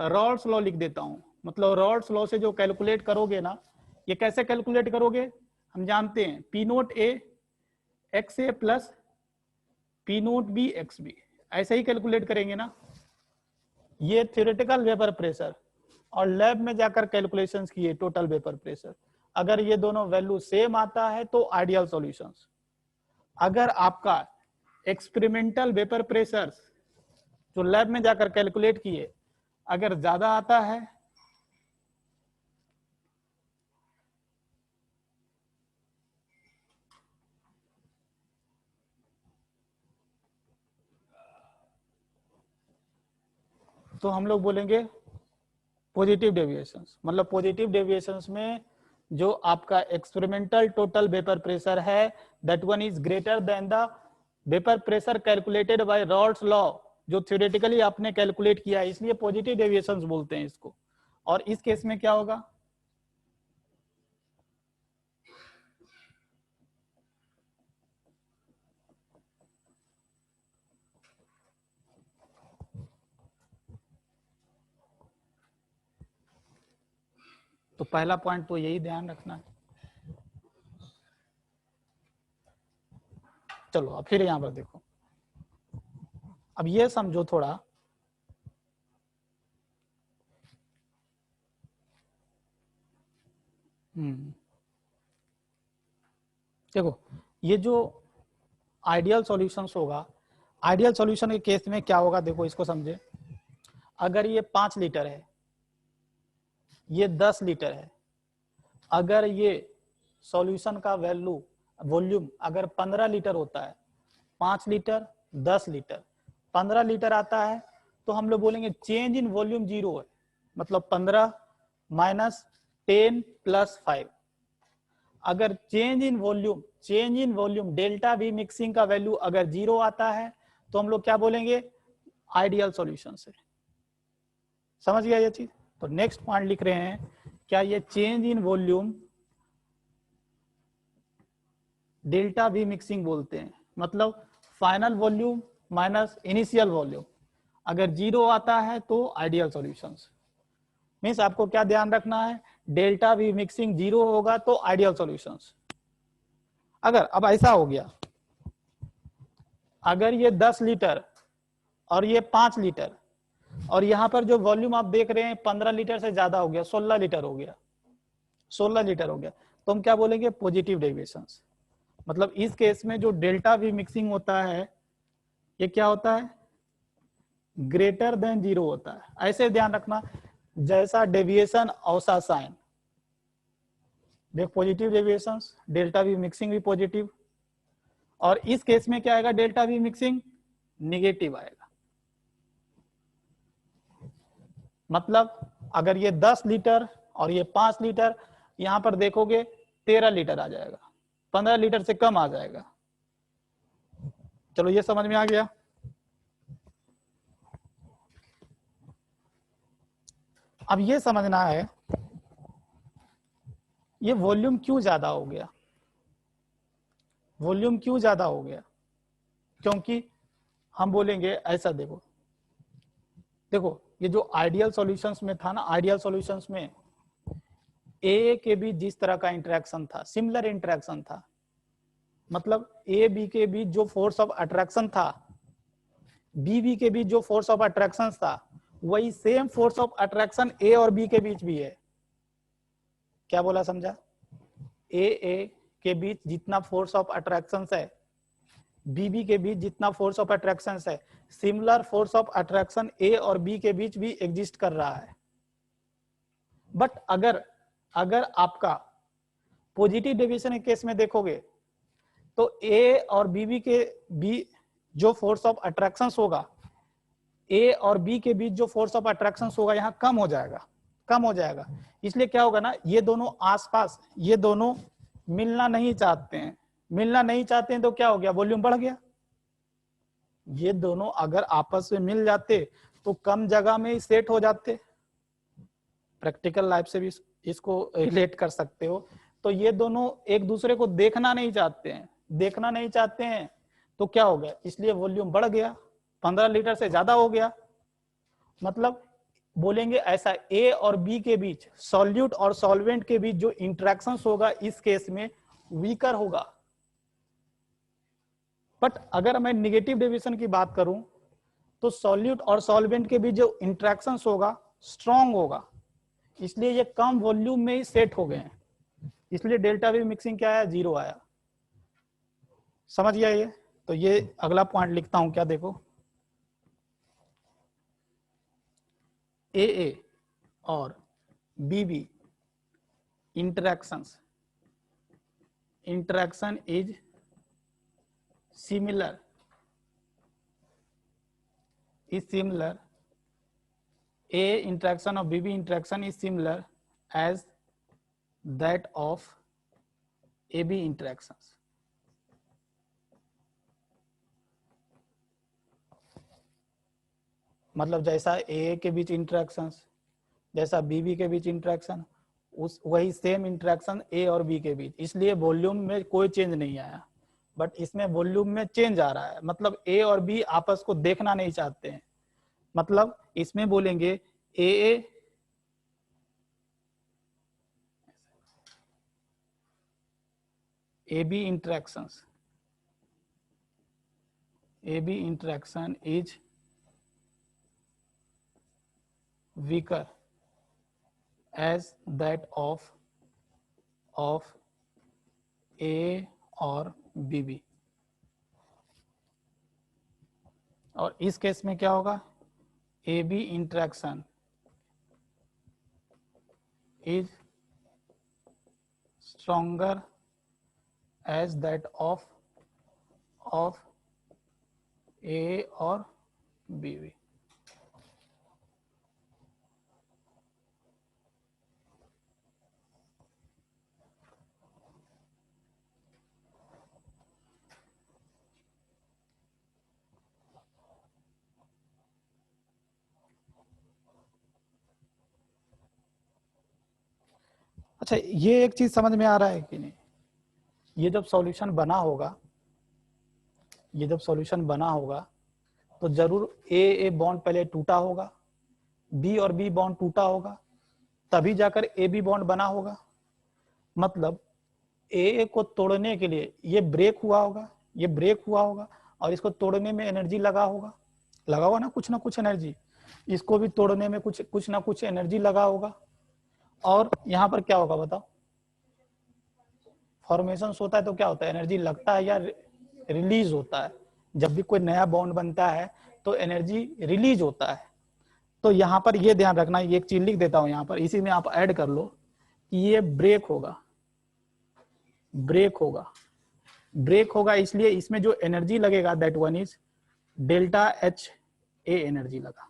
Raoult's law लिख देता हूं, मतलब रॉल्स लॉ से जो कैलकुलेट करोगे ना, ये कैसे कैलकुलेट करोगे? हम जानते हैं P nought A X A plus P nought B X B, ऐसे ही कैलकुलेट करेंगे ना। ये थ्योरेटिकल वेपर प्रेशर, और लैब में जाकर कैलकुलेशंस किए टोटल वेपर प्रेशर, अगर ये दोनों वैल्यू सेम आता है तो आइडियल सॉल्यूशंस। अगर आपका एक्सपेरिमेंटल वेपर प्रेशर जो लैब में जाकर कैलकुलेट किए अगर ज्यादा आता है, तो हम लोग बोलेंगे पॉजिटिव डेविएशंस। मतलब पॉजिटिव डेविएशंस में जो आपका एक्सपेरिमेंटल टोटल वेपर प्रेशर है that one is greater than the vapour pressure calculated by Raoult's law, जो थ्योरेटिकली आपने कैलकुलेट किया है, इसलिए पॉजिटिव डेविएशंस बोलते हैं इसको। और इस केस में क्या होगा, तो पहला पॉइंट तो यही ध्यान रखना है। चलो अब फिर यहां पर देखो, अब ये समझो थोड़ा, देखो ये जो आइडियल सॉल्यूशंस होगा, आइडियल सॉल्यूशन के केस में क्या होगा, देखो इसको समझे। अगर ये 5 लीटर है, ये 10 लीटर है, अगर ये सॉल्यूशन का वॉल्यूम अगर 15 लीटर होता है, 5 लीटर 10 लीटर 15 लीटर आता है, तो हम लोग बोलेंगे चेंज इन वॉल्यूम 0 है, मतलब 15 माइनस 10 प्लस 5। अगर change in volume delta we mixing का वैल्यू अगर 0 आता है, तो हम लोग क्या बोलेंगे, आइडियल सॉल्यूशन से। समझ गया ये चीज। तो नेक्स्ट पॉइंट लिख रहे हैं, क्या ये change in volume delta we mixing बोलते हैं, मतलब final volume minus initial volume अगर 0 आता है तो आइडियल सॉल्यूशंस। मीन्स आपको क्या ध्यान रखना है, डेल्टा वी मिक्सिंग 0 होगा तो आइडियल सॉल्यूशंस। अगर अब ऐसा हो गया, अगर ये 10 लीटर और ये 5 लीटर और यहां पर जो वॉल्यूम आप देख रहे हैं 15 लीटर से ज्यादा हो गया, 16 लीटर हो गया, 16 लीटर हो गया, तो हम क्या बोलेंगे, पॉजिटिव डेविएशंस। मतलब इस केस में जो डेल्टा वी मिक्सिंग होता है ये क्या होता है, ग्रेटर देन 0 होता है। ऐसे ध्यान रखना, जैसा डेविएशन औसा साइन। देख positive deviations, delta we mixing भी पॉजिटिव, और इस केस में क्या आएगा, डेल्टा वी मिक्सिंग निगेटिव आएगा। मतलब अगर ये 10 लीटर और ये 5 लीटर, यहां पर देखोगे 13 लीटर आ जाएगा, 15 लीटर से कम आ जाएगा। चलो ये समझ में आ गया। अब ये समझना है ये वॉल्यूम क्यों ज्यादा हो गया, वॉल्यूम क्यों ज्यादा हो गया, क्योंकि हम बोलेंगे ऐसा, देखो देखो ये जो आइडियल सॉल्यूशंस में था ना, आइडियल सॉल्यूशंस में ए के बीच जिस तरह का इंटरेक्शन था, सिमिलर इंटरेक्शन था, मतलब ए बी के बीच जो फोर्स ऑफ अट्रैक्शन था, बी के बीच जो फोर्स ऑफ अट्रैक्शन था, वही सेम फोर्स ऑफ अट्रैक्शन ए और बी के बीच भी है। क्या बोला, समझा? ए के बीच जितना फोर्स ऑफ अट्रैक्शन है, बी के बीच जितना फोर्स ऑफ अट्रैक्शन है, सिमिलर फोर्स ऑफ अट्रैक्शन ए और बी के बीच भी एग्जिस्ट कर रहा है। बट अगर आपका पॉजिटिव डेविएशन के केस में देखोगे तो ए और बी जो फोर्स ऑफ अट्रैक्शन होगा, ए और बी के बीच जो फोर्स ऑफ अट्रैक्शन होगा यहाँ कम हो जाएगा। इसलिए क्या होगा ना, ये दोनों आसपास, ये दोनों मिलना नहीं चाहते हैं, तो क्या हो गया, वॉल्यूम बढ़ गया। ये दोनों अगर आपस में मिल जाते तो कम जगह में ही सेट हो जाते। प्रैक्टिकल लाइफ से भी इसको रिलेट कर सकते हो। तो ये दोनों एक दूसरे को देखना नहीं चाहते हैं, तो क्या हो गया, इसलिए वॉल्यूम बढ़ गया, 15 लीटर से ज्यादा हो गया। मतलब बोलेंगे ऐसा, ए और बी के बीच, सॉल्यूट और सॉल्वेंट के बीच जो इंटरेक्शंस होगा इस केस में वीकर होगा। बट अगर मैं निगेटिव डेविएशन की बात करूं तो सॉल्यूट और सॉल्वेंट के बीच जो इंटरेक्शंस होगा स्ट्रॉन्ग होगा, इसलिए ये कम वॉल्यूम में ही सेट हो गए हैं, इसलिए डेल्टा वी मिक्सिंग क्या आया, 0 आया। समझ गया ये? तो ये अगला पॉइंट लिखता हूं, क्या देखो, ए और B interaction is similar A interaction of BB interaction is similar as that of AB interactions. मतलब जैसा AA के बीच इंटरेक्शंस, जैसा BB के बीच इंटरेक्शन, उस वही सेम इंटरेक्शन A और B के बीच, इसलिए वॉल्यूम में कोई चेंज नहीं आया, बट इसमें वॉल्यूम में चेंज आ रहा है। मतलब A और B आपस को देखना नहीं चाहते हैं। मतलब इसमें बोलेंगे AA AB interactions, AB interaction is weaker as that of A और BB। और इस केस में क्या होगा, AB interaction is stronger as that of A और BB। अच्छा, ये एक चीज समझ में आ रहा है कि नहीं, ये जब सॉल्यूशन बना होगा, ये जब सॉल्यूशन बना होगा तो जरूर ए बॉन्ड पहले टूटा होगा, बी और बी बॉन्ड टूटा होगा, तभी जाकर ए बी बॉन्ड बना होगा। मतलब ए को तोड़ने के लिए ये ब्रेक हुआ होगा, ये ब्रेक हुआ होगा, और इसको तोड़ने में एनर्जी लगा होगा ना कुछ एनर्जी, इसको भी तोड़ने में कुछ ना कुछ एनर्जी लगा होगा। और यहाँ पर क्या होगा बताओ, फॉर्मेशन होता है तो क्या होता है, एनर्जी लगता है या रिलीज होता है। जब भी कोई नया बॉन्ड बनता है तो एनर्जी रिलीज होता है। तो यहाँ पर ये ध्यान रखना, ये एक चीज लिख देता हूं यहाँ पर, इसी में आप ऐड कर लो कि ये ब्रेक होगा, ब्रेक होगा इसलिए इसमें जो एनर्जी लगेगा that one is delta H A energy लगा,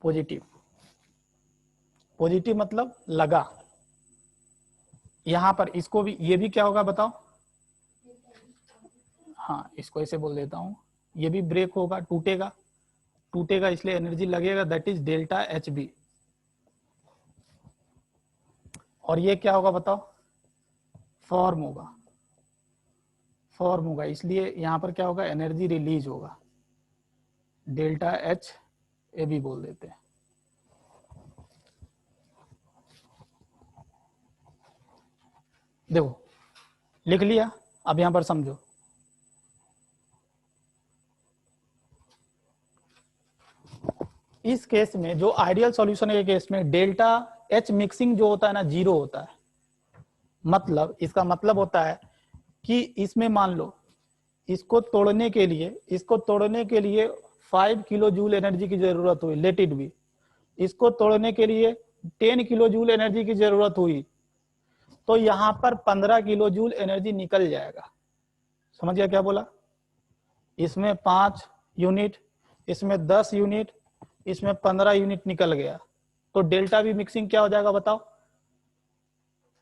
पॉजिटिव मतलब लगा। यहां पर इसको भी, ये भी क्या होगा बताओ, हाँ इसको ऐसे बोल देता हूं, ये भी ब्रेक होगा, टूटेगा इसलिए एनर्जी लगेगा, that is delta H B. और ये क्या होगा बताओ, फॉर्म होगा इसलिए यहां पर क्या होगा, एनर्जी रिलीज होगा, डेल्टा एच ए बी बोल देते हैं। देखो लिख लिया, अब यहां पर समझो, इस केस में जो आइडियल सॉल्यूशन के केस में डेल्टा एच मिक्सिंग जो होता है ना, 0 होता है। मतलब इसका मतलब होता है कि इसमें मान लो इसको तोड़ने के लिए 5 किलो जूल एनर्जी की जरूरत हुई, लेट इट बी। इसको तोड़ने के लिए 10 किलो जूल एनर्जी की जरूरत हुई, तो यहां पर 15 किलो जूल एनर्जी निकल जाएगा। समझ गया क्या बोला, इसमें 5 यूनिट, इसमें 10 यूनिट, इसमें 15 यूनिट निकल गया, तो डेल्टा बी मिक्सिंग क्या हो जाएगा बताओ,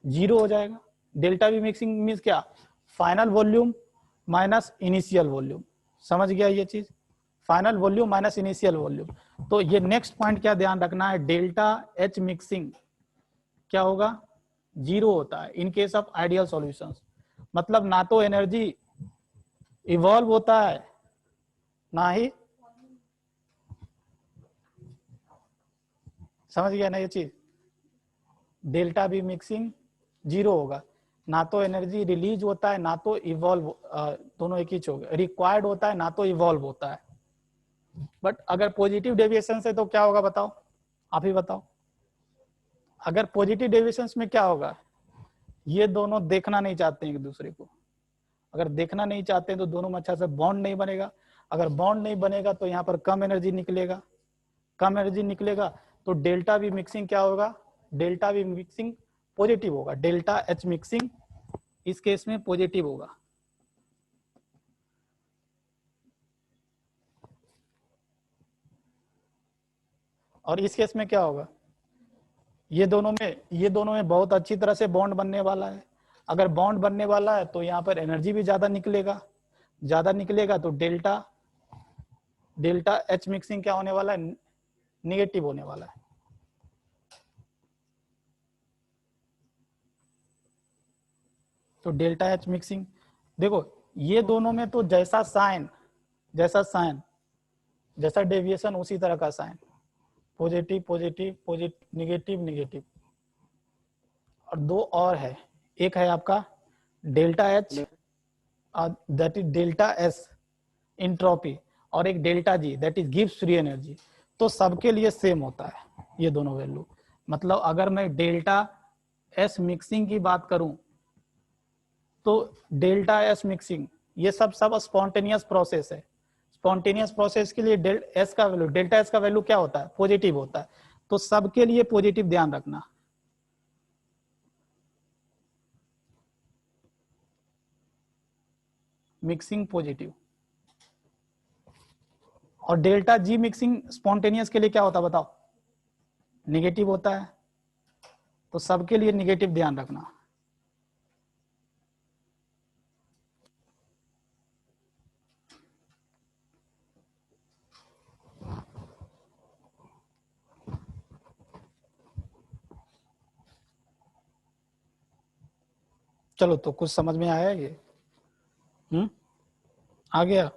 0 हो जाएगा। डेल्टा बी मिक्सिंग मीन्स क्या, final volume minus initial volume. समझ गया ये चीज, final volume minus initial volume. तो ये नेक्स्ट पॉइंट क्या ध्यान रखना है, डेल्टा एच मिक्सिंग क्या होगा, 0 होता है in case of ideal solutions. मतलब ना तो एनर्जी इवॉल्व होता है, ना ही, समझ गया ना ये चीज, डेल्टा बी मिक्सिंग 0 होगा, ना तो एनर्जी रिलीज होता है ना तो इवॉल्व, दोनों एक ही होगा, रिक्वायर्ड होता है ना तो इवॉल्व होता है। बट अगर पॉजिटिव डेविएशन से तो क्या होगा बताओ, आप ही बताओ। अगर पॉजिटिव डेविएशन में क्या होगा, ये दोनों देखना नहीं चाहते हैं एक दूसरे को, अगर देखना नहीं चाहते हैं तो दोनों में अच्छा से बॉन्ड नहीं बनेगा। अगर बॉन्ड नहीं बनेगा तो यहाँ पर कम एनर्जी निकलेगा, तो डेल्टा बी मिक्सिंग क्या होगा, डेल्टा बी मिक्सिंग पॉजिटिव होगा, डेल्टा एच मिक्सिंग इस केस में पॉजिटिव होगा। और इस केस में क्या होगा, ये दोनों में बहुत अच्छी तरह से बॉन्ड बनने वाला है। अगर बॉन्ड बनने वाला है तो यहाँ पर एनर्जी भी ज्यादा निकलेगा, तो डेल्टा एच मिक्सिंग क्या होने वाला है, निगेटिव होने वाला है। तो डेल्टा एच मिक्सिंग देखो, ये दोनों में तो जैसा साइन जैसा डेविएशन उसी तरह का sign, positive positive positive negative negative. और दो और है, एक है आपका delta H that is delta S entropy, और एक डेल्टा जी दैट इज गिव्स फ्री एनर्जी। तो सबके लिए सेम होता है ये दोनों वैल्यू। मतलब अगर मैं डेल्टा एस मिक्सिंग की बात करूं तो डेल्टा एस मिक्सिंग ये सब स्पॉन्टेनियस प्रोसेस है। स्पॉन्टेनियस प्रोसेस के लिए डेल्टा एस का वैल्यू क्या होता है, पॉजिटिव होता है। तो सबके लिए पॉजिटिव ध्यान रखना। Mixing positive. और डेल्टा जी मिक्सिंग स्पॉन्टेनियस के लिए क्या होता है बताओ, निगेटिव होता है। तो सबके लिए निगेटिव ध्यान रखना। चलो तो कुछ समझ में आया ये? आ गया?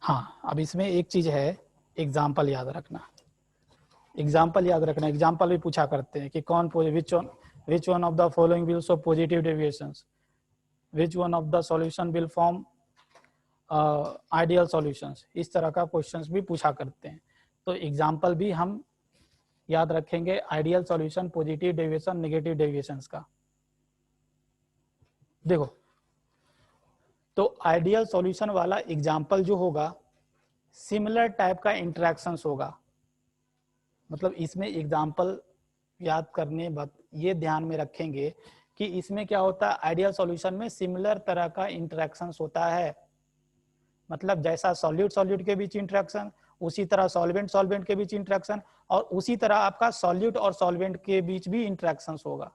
हाँ, अब इसमें एक चीज है, एग्जाम्पल याद रखना। एग्जाम्पल भी पूछा करते हैं कि कौन which one of the following will show positive deviations, which one of the solution will form ideal solutions. इस तरह का क्वेश्चंस भी पूछा करते हैं। तो एग्जाम्पल भी हम याद रखेंगे, ideal solution, positive deviation, negative deviations का। देखो, तो आइडियल सॉल्यूशन वाला एग्जाम्पल जो होगा, सिमिलर टाइप का इंटरेक्शंस होगा। मतलब इसमें एग्जाम्पल याद करने बाद ये ध्यान में रखेंगे कि इसमें क्या होता है, आइडियल सॉल्यूशन में सिमिलर तरह का इंटरेक्शंस होता है। मतलब जैसा सॉल्यूट के बीच इंटरेक्शन, उसी तरह सॉल्वेंट के बीच इंटरेक्शन, और उसी तरह आपका सॉल्यूट और सॉल्वेंट के बीच भी इंटरेक्शंस होगा।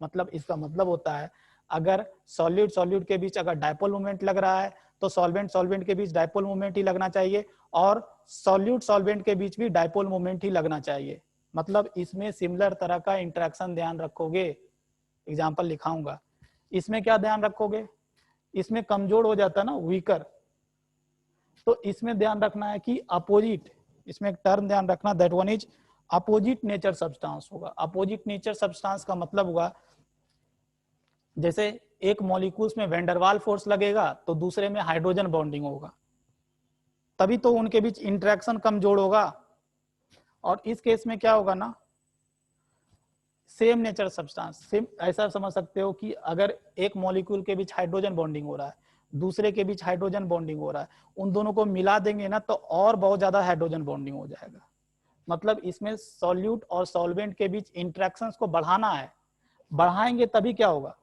मतलब इसका मतलब होता है, अगर सॉल्यूट के बीच अगर डायपोल मोमेंट लग रहा है तो सॉल्वेंट के बीच डायपोल मोमेंट ही लगना चाहिए, और सॉल्वेंट के बीच भी डायपोल मोमेंट ही लगना चाहिए। मतलब इसमें सिमिलर तरह का इंटरेक्शन ध्यान रखोगे। एग्जाम्पल लिखाऊंगा, इसमें क्या ध्यान रखोगे, इसमें कमजोर हो जाता है ना, वीकर। तो इसमें ध्यान रखना है कि अपोजिट, इसमें एक टर्म ध्यान रखना, that one is opposite nature substance होगा। अपोजिट नेचर सब्सटेंस का मतलब होगा, जैसे एक मॉलिक्यूल्स में वेंडरवाल फोर्स लगेगा तो दूसरे में हाइड्रोजन बॉन्डिंग होगा, तभी तो उनके बीच इंटरेक्शन कमजोर होगा। और इस केस में क्या होगा ना, सेम नेचर सब्सटेंस, सेम ऐसा समझ सकते हो कि अगर एक मॉलिक्यूल के बीच हाइड्रोजन बॉन्डिंग हो रहा है, दूसरे के बीच हाइड्रोजन बॉन्डिंग हो रहा है, उन दोनों को मिला देंगे ना तो और बहुत ज्यादा हाइड्रोजन बॉन्डिंग हो जाएगा। मतलब इसमें सॉल्यूट और सॉल्वेंट के बीच इंटरेक्शंस को बढ़ाना है, बढ़ाएंगे तभी क्या होगा,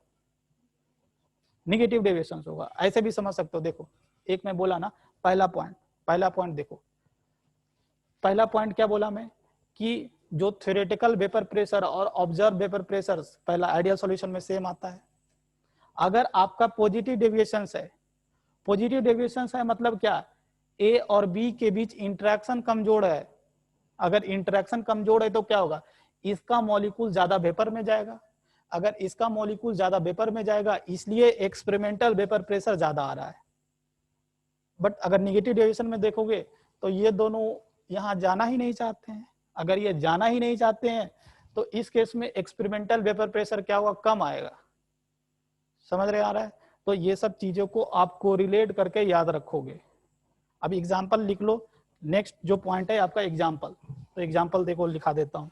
नेगेटिव डेविएशंस होगा। ऐसे भी समझ सकते हो। देखो, एक मैं बोला ना, पहला पॉइंट देखो, पहला पॉइंट क्या बोला मैं, कि जो थ्योरेटिकल वेपर प्रेशर और ऑब्जर्व वेपर प्रेशर पहला आइडियल सॉल्यूशन में सेम आता है। अगर आपका पॉजिटिव डेविएशंस है मतलब क्या, ए और बी के बीच इंटरेक्शन कमजोर है। अगर इंटरेक्शन कमजोर है तो क्या होगा, इसका मॉलिक्यूल ज्यादा वेपर में जाएगा। अगर इसका मॉलिक्यूल ज्यादा वेपर में जाएगा, इसलिए एक्सपेरिमेंटल वेपर प्रेशर ज्यादा आ रहा है। बट अगर निगेटिव डेविएशन में देखोगे तो ये दोनों यहां जाना ही नहीं चाहते हैं। अगर ये जाना ही नहीं चाहते हैं तो इस केस में एक्सपेरिमेंटल वेपर प्रेशर क्या होगा, कम आएगा। समझ रहे आ रहा है? तो ये सब चीजों को आप कोरिलेट करके याद रखोगे। अब एग्जाम्पल लिख लो। नेक्स्ट जो पॉइंट है आपका एग्जाम्पल, तो एग्जाम्पल देखो लिखा देता हूं।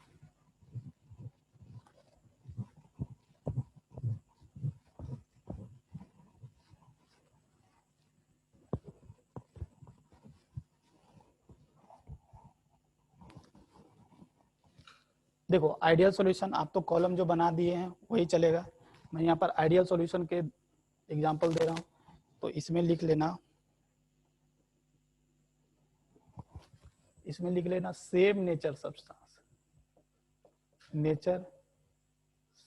देखो, आइडियल सॉल्यूशन आप तो कॉलम जो बना दिए हैं वही चलेगा। मैं यहाँ पर आइडियल सॉल्यूशन के एग्जांपल दे रहा हूँ, तो इसमें लिख लेना इसमें लिख लेना same nature substance, nature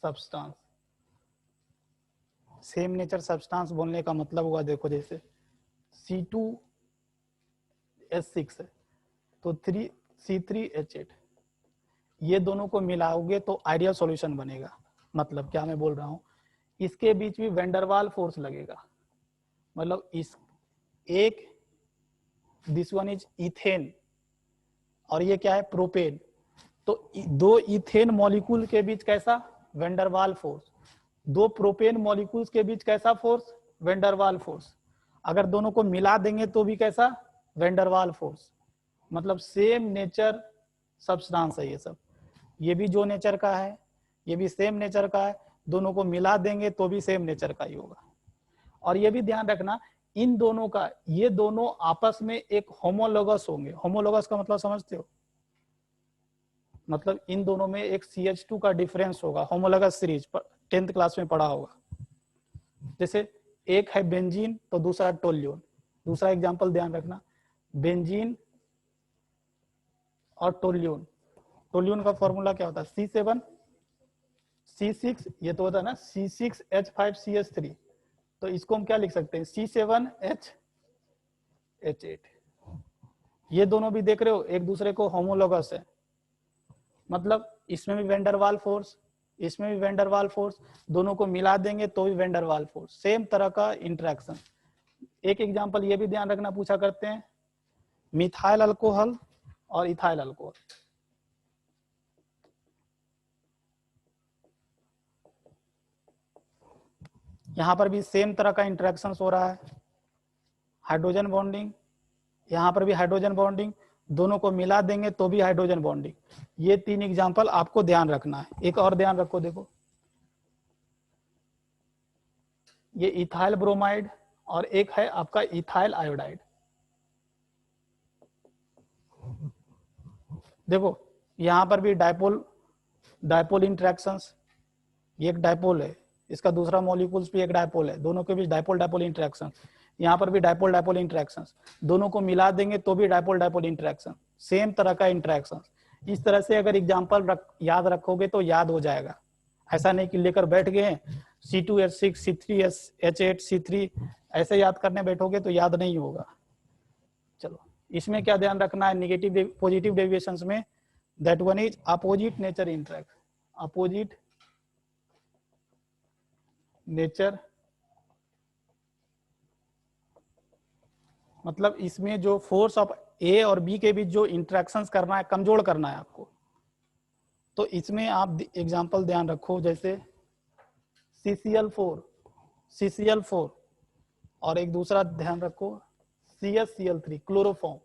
substance. Same nature substance बोलने का मतलब हुआ, देखो जैसे C2H6 है तो 3C3H8, ये दोनों को मिलाओगे तो आइडियल सॉल्यूशन बनेगा। मतलब क्या मैं बोल रहा हूँ, इसके बीच भी वेंडरवाल फोर्स लगेगा, मतलब इस एक, दिस वन इज इथेन और ये क्या है प्रोपेन, तो दो इथेन मॉलिक्यूल के बीच कैसा वेंडरवाल फोर्स, दो प्रोपेन मॉलिक्यूल्स के बीच कैसा फोर्स वेंडरवाल फोर्स, अगर दोनों को मिला देंगे तो भी कैसा वेंडरवाल फोर्स। मतलब सेम नेचर सब्सटेंस है ये सब, ये भी जो नेचर का है ये भी सेम नेचर का है, दोनों को मिला देंगे तो भी सेम नेचर का ही होगा। और ये भी ध्यान रखना इन दोनों का, ये दोनों आपस में एक होमोलोगस होंगे। होमोलोगस का मतलब समझते हो, मतलब इन दोनों में एक CH2 का डिफरेंस होगा। होमोलोगस सीरीज 10th क्लास में पढ़ा होगा। जैसे एक है बेंजीन तो दूसरा टोल्यून। दूसरा एग्जांपल ध्यान रखना, बेंजीन और टोल्यून। टोल्यून का फॉर्मूला क्या होता है C7C6, ये तो होता है ना C6H5CH3, तो इसको हम क्या लिख सकते हैं C7H8। ये दोनों भी देख रहे हो एक दूसरे को होमोलोगस है, मतलब इसमें भी वेंडरवाल फोर्स, इसमें भी वेंडरवाल फोर्स, दोनों को मिला देंगे तो भी वेंडरवाल फोर्स, सेम तरह का इंटरेक्शन। एक एग्जांपल ये भी ध्यान रखना पूछा करते हैं, मिथाइल अल्कोहल और इथाइल अल्कोहल। यहां पर भी सेम तरह का इंटरेक्शन हो रहा है, हाइड्रोजन बॉन्डिंग, यहां पर भी हाइड्रोजन बॉन्डिंग, दोनों को मिला देंगे तो भी हाइड्रोजन बॉन्डिंग। ये 3 एग्जांपल आपको ध्यान रखना है। एक और ध्यान रखो, देखो ये इथाइल ब्रोमाइड और एक है आपका इथाइल आयोडाइड। देखो यहां पर भी डायपोल इंटरेक्शंस, ये एक डायपोल है, इसका दूसरा मॉलिक्यूल्स भी एक डायपोल है, दोनों के बीच डायपोल इंटरेक्शन। यहाँ पर भी डायपोल इंटरेक्शन, दोनों को मिला देंगे तो भी डायपोल इंटरेक्शन, सेम तरह का इंटरेक्शन। इस तरह से अगर एग्जांपल याद रखोगे तो याद हो जाएगा। ऐसा नहीं कि लेकर बैठ गए C2H6 C3H8 C3 ऐसे याद करने बैठोगे तो याद नहीं होगा। चलो इसमें क्या ध्यान रखना है, नेगेटिव पॉजिटिव डेविएशंस में, that one is opposite nature interaction, opposite nature, मतलब इसमें जो फोर्स ऑफ ए और बी के बीच जो इंटरेक्शंस करना है, कमजोर करना है आपको, तो इसमें आप एग्जांपल ध्यान रखो, जैसे CCl4 और एक दूसरा ध्यान रखो CaCl3 क्लोरोफॉर्म।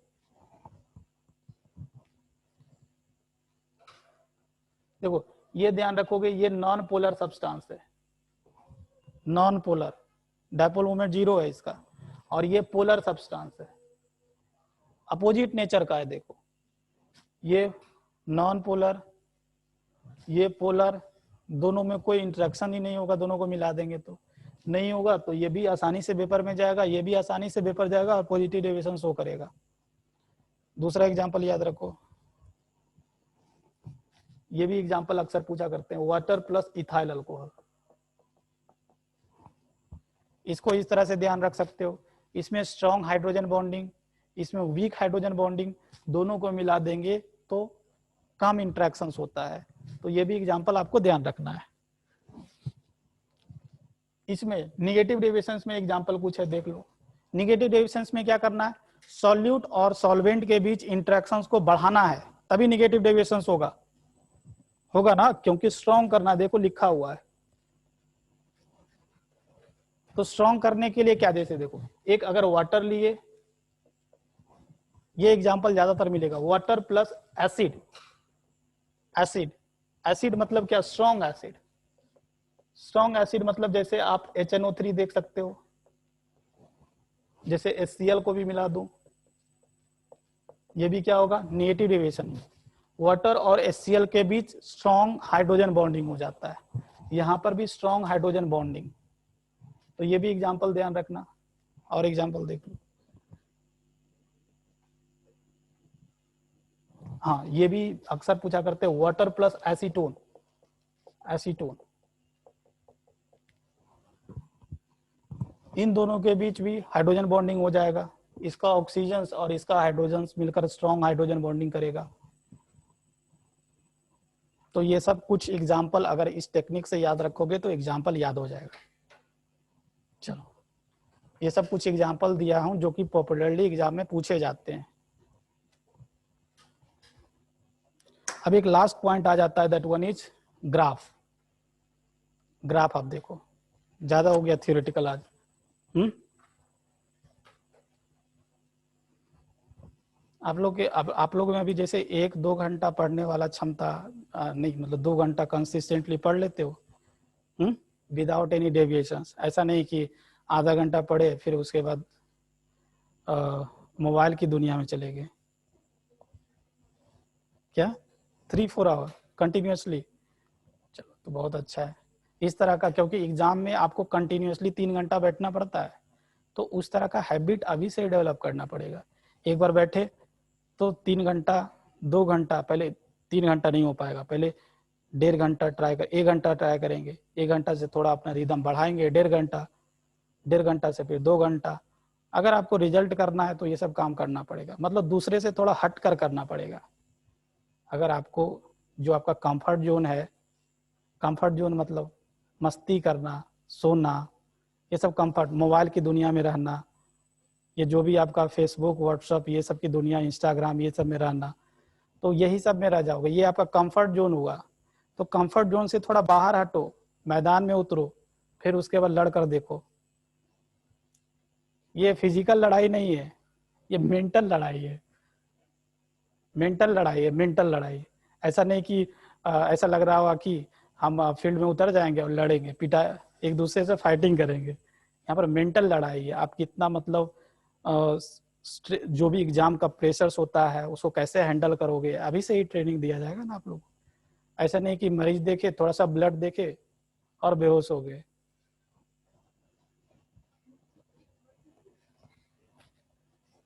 देखो ये ध्यान रखोगे ये नॉन पोलर सब्सटेंस है, नॉन पोलर, डायपोल मोमेंट 0 है इसका, और ये पोलर सब्सटेंस है, अपोजिट नेचर का है। देखो ये नॉन पोलर, ये पोलर, दोनों में कोई इंटरेक्शन ही नहीं होगा, दोनों को मिला देंगे तो नहीं होगा, तो ये भी आसानी से वेपर में जाएगा, ये भी आसानी से वेपर जाएगा और पॉजिटिव डेविएशन शो करेगा। दूसरा एग्जांपल याद रखो, ये भी एग्जांपल अक्सर पूछा करते हैं, वाटर प्लस इथाइल अल्कोहल। इसको इस तरह से ध्यान रख सकते हो, इसमें स्ट्रॉन्ग हाइड्रोजन बॉन्डिंग, इसमें वीक हाइड्रोजन बॉन्डिंग, दोनों को मिला देंगे तो कम इंटरेक्शंस होता है। तो ये भी एग्जांपल आपको ध्यान रखना है। इसमें निगेटिव डेविएशंस में एग्जांपल कुछ है, देख लो। निगेटिव डेविएशंस में क्या करना है, सॉल्यूट और सॉल्वेंट के बीच इंटरेक्शंस को बढ़ाना है, तभी निगेटिव डेविएशंस होगा ना, क्योंकि स्ट्रॉन्ग करना, देखो लिखा हुआ है। तो स्ट्रॉन्ग करने के लिए क्या, जैसे देखो एक अगर वाटर लिए, ये एग्जांपल ज्यादातर मिलेगा, वाटर प्लस एसिड, एसिड मतलब क्या, स्ट्रॉन्ग एसिड। स्ट्रॉन्ग एसिड मतलब जैसे आप HNO3 देख सकते हो, जैसे HCl को भी मिला दूं, ये भी क्या होगा, नेगेटिव डेविएशन। वाटर और HCl के बीच स्ट्रॉन्ग हाइड्रोजन बॉन्डिंग हो जाता है, यहां पर भी स्ट्रॉन्ग हाइड्रोजन बॉन्डिंग। तो ये भी एग्जांपल ध्यान रखना। और एग्जांपल देख लो, हाँ, ये भी अक्सर पूछा करते हैं, वाटर प्लस एसीटोन, एसीटोन, इन दोनों के बीच भी हाइड्रोजन बॉन्डिंग हो जाएगा। इसका ऑक्सीजन और इसका हाइड्रोजन मिलकर स्ट्रॉन्ग हाइड्रोजन बॉन्डिंग करेगा। तो ये सब कुछ एग्जाम्पल अगर इस टेक्निक से याद रखोगे तो एग्जाम्पल याद हो जाएगा। चलो, ये सब कुछ एग्जाम्पल दिया हूं जो कि पॉपुलरली एग्जाम में पूछे जाते हैं। अब एक लास्ट पॉइंट आ जाता है, that one is graph. Graph आप देखो, ज्यादा हो गया थियोरेटिकल आज। आप लोग में अभी जैसे 1-2 घंटा पढ़ने वाला क्षमता नहीं, मतलब 2 घंटा कंसिस्टेंटली पढ़ लेते हो विदाउट एनी डेविएशन। ऐसा नहीं कि आधा घंटा पढ़े फिर उसके बाद मोबाइल की दुनिया में चले गए। क्या 3-4 आवर कंटिन्यूसली? चलो, तो बहुत अच्छा है इस तरह का, क्योंकि एग्जाम में आपको कंटिन्यूसली 3 घंटा बैठना पड़ता है। तो उस तरह का हैबिट अभी से डेवलप करना पड़ेगा। एक बार बैठे तो 3 घंटा, 2 घंटा, पहले 3 घंटा नहीं हो पाएगा, पहले 1.5 घंटा ट्राई कर, 1 घंटा ट्राई करेंगे, 1 घंटा से थोड़ा अपना रिदम बढ़ाएंगे, 1.5 घंटा, 1.5 घंटा से फिर 2 घंटा। अगर आपको रिजल्ट करना है तो ये सब काम करना पड़ेगा, मतलब दूसरे से थोड़ा हट कर करना पड़ेगा। अगर आपको जो आपका कंफर्ट जोन है, कंफर्ट जोन मतलब मस्ती करना, सोना, ये सब कंफर्ट, मोबाइल की दुनिया में रहना, ये जो भी आपका फेसबुक, व्हाट्सअप, ये सब की दुनिया, इंस्टाग्राम, ये सब में रहना, तो यही सब में रह जाओगे, ये आपका कंफर्ट जोन हुआ। तो कंफर्ट जोन से थोड़ा बाहर हटो, मैदान में उतरो, फिर उसके बाद लड़ कर देखो। ये फिजिकल लड़ाई नहीं है, ये मेंटल लड़ाई है, मेंटल लड़ाई है, मेंटल लड़ाई। ऐसा नहीं कि ऐसा लग रहा होगा कि हम फील्ड में उतर जाएंगे और लड़ेंगे, पिटा, एक दूसरे से फाइटिंग करेंगे। यहाँ पर मेंटल लड़ाई है। आप कितना मतलब जो भी एग्जाम का प्रेशर्स होता है उसको कैसे हैंडल करोगे, अभी से ही ट्रेनिंग दिया जाएगा ना आप लोग को। ऐसा नहीं कि मरीज देखे, थोड़ा सा ब्लड देखे और बेहोश हो गए।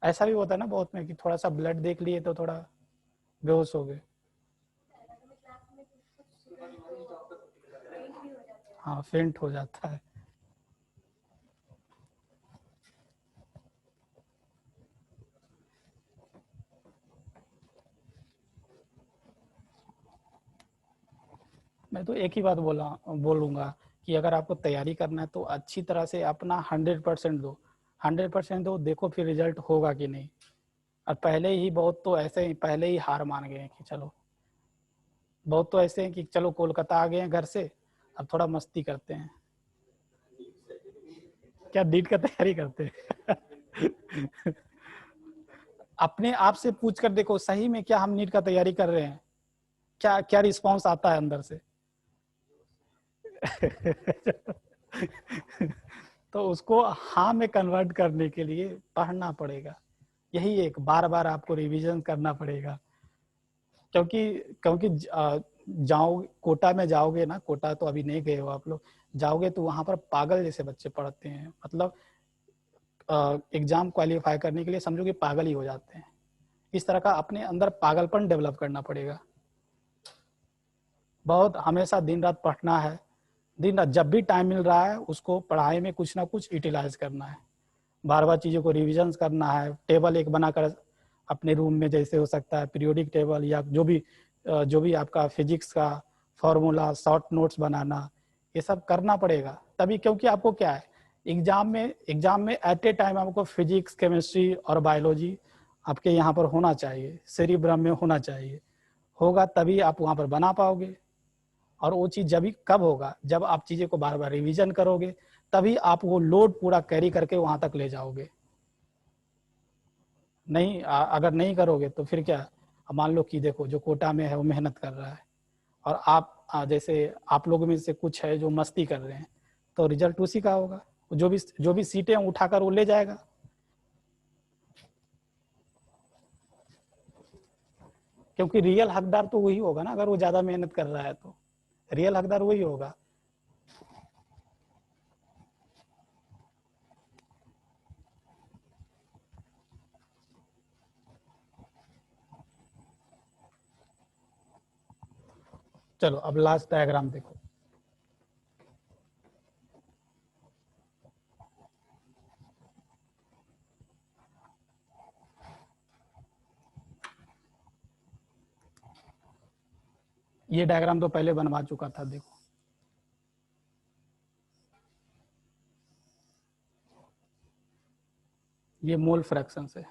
ऐसा भी होता है ना बहुत में कि थोड़ा सा ब्लड देख लिए तो थोड़ा बेहोश हो गए। हाँ, फेंट हो जाता है। मैं तो एक ही बात बोलूंगा कि अगर आपको तैयारी करना है तो अच्छी तरह से अपना 100% दो, 100% दो, देखो फिर रिजल्ट होगा कि नहीं। और पहले ही बहुत तो ऐसे ही पहले ही हार मान गए हैं कि चलो, बहुत तो ऐसे हैं कि चलो कोलकाता आ गए हैं घर से, अब थोड़ा मस्ती करते हैं। क्या नीट का तैयारी करते हैं? अपने आप से पूछ कर देखो सही में क्या हम नीट का तैयारी कर रहे हैं, क्या क्या रिस्पांस आता है अंदर से। तो उसको हाँ में कन्वर्ट करने के लिए पढ़ना पड़ेगा। यही एक बार बार आपको रिवीजन करना पड़ेगा, क्योंकि क्योंकि जाओ कोटा में जाओगे ना, कोटा तो अभी नहीं गए हो आप लोग, जाओगे तो वहां पर पागल जैसे बच्चे पढ़ते हैं, मतलब एग्जाम क्वालिफाई करने के लिए समझो कि पागल ही हो जाते हैं। इस तरह का अपने अंदर पागलपन डेवलप करना पड़ेगा। बहुत हमेशा दिन रात पढ़ना है, दिन रात जब भी टाइम मिल रहा है उसको पढ़ाई में कुछ ना कुछ यूटिलाइज करना है, बार बार चीज़ों को रिविजन करना है। टेबल एक बनाकर अपने रूम में, जैसे हो सकता है पीरियोडिक टेबल या जो भी आपका फिजिक्स का फॉर्मूला, शॉर्ट नोट्स बनाना, ये सब करना पड़ेगा तभी। क्योंकि आपको क्या है, एग्जाम में एट ए टाइम आपको फिजिक्स, केमिस्ट्री और बायोलॉजी आपके यहाँ पर होना चाहिए, सेरिब्रम में होना चाहिए। होगा तभी आप वहाँ पर बना पाओगे। और वो चीज़ जब कब होगा, जब आप चीज़ें को बार बार रिवीजन करोगे, तभी आप वो लोड पूरा कैरी करके वहां तक ले जाओगे। नहीं अगर नहीं करोगे तो फिर क्या। अब मान लो कि देखो जो कोटा में है वो मेहनत कर रहा है, और आप जैसे आप लोगों में से कुछ है जो मस्ती कर रहे हैं, तो रिजल्ट उसी का होगा। जो भी सीटें उठाकर वो ले जाएगा। क्योंकि रियल हकदार तो वही होगा ना, अगर वो ज्यादा मेहनत कर रहा है तो रियल हकदार वही होगा। चलो अब लास्ट डायग्राम देखो। ये डायग्राम तो पहले बनवा चुका था, देखो। ये मोल फ्रैक्शन है।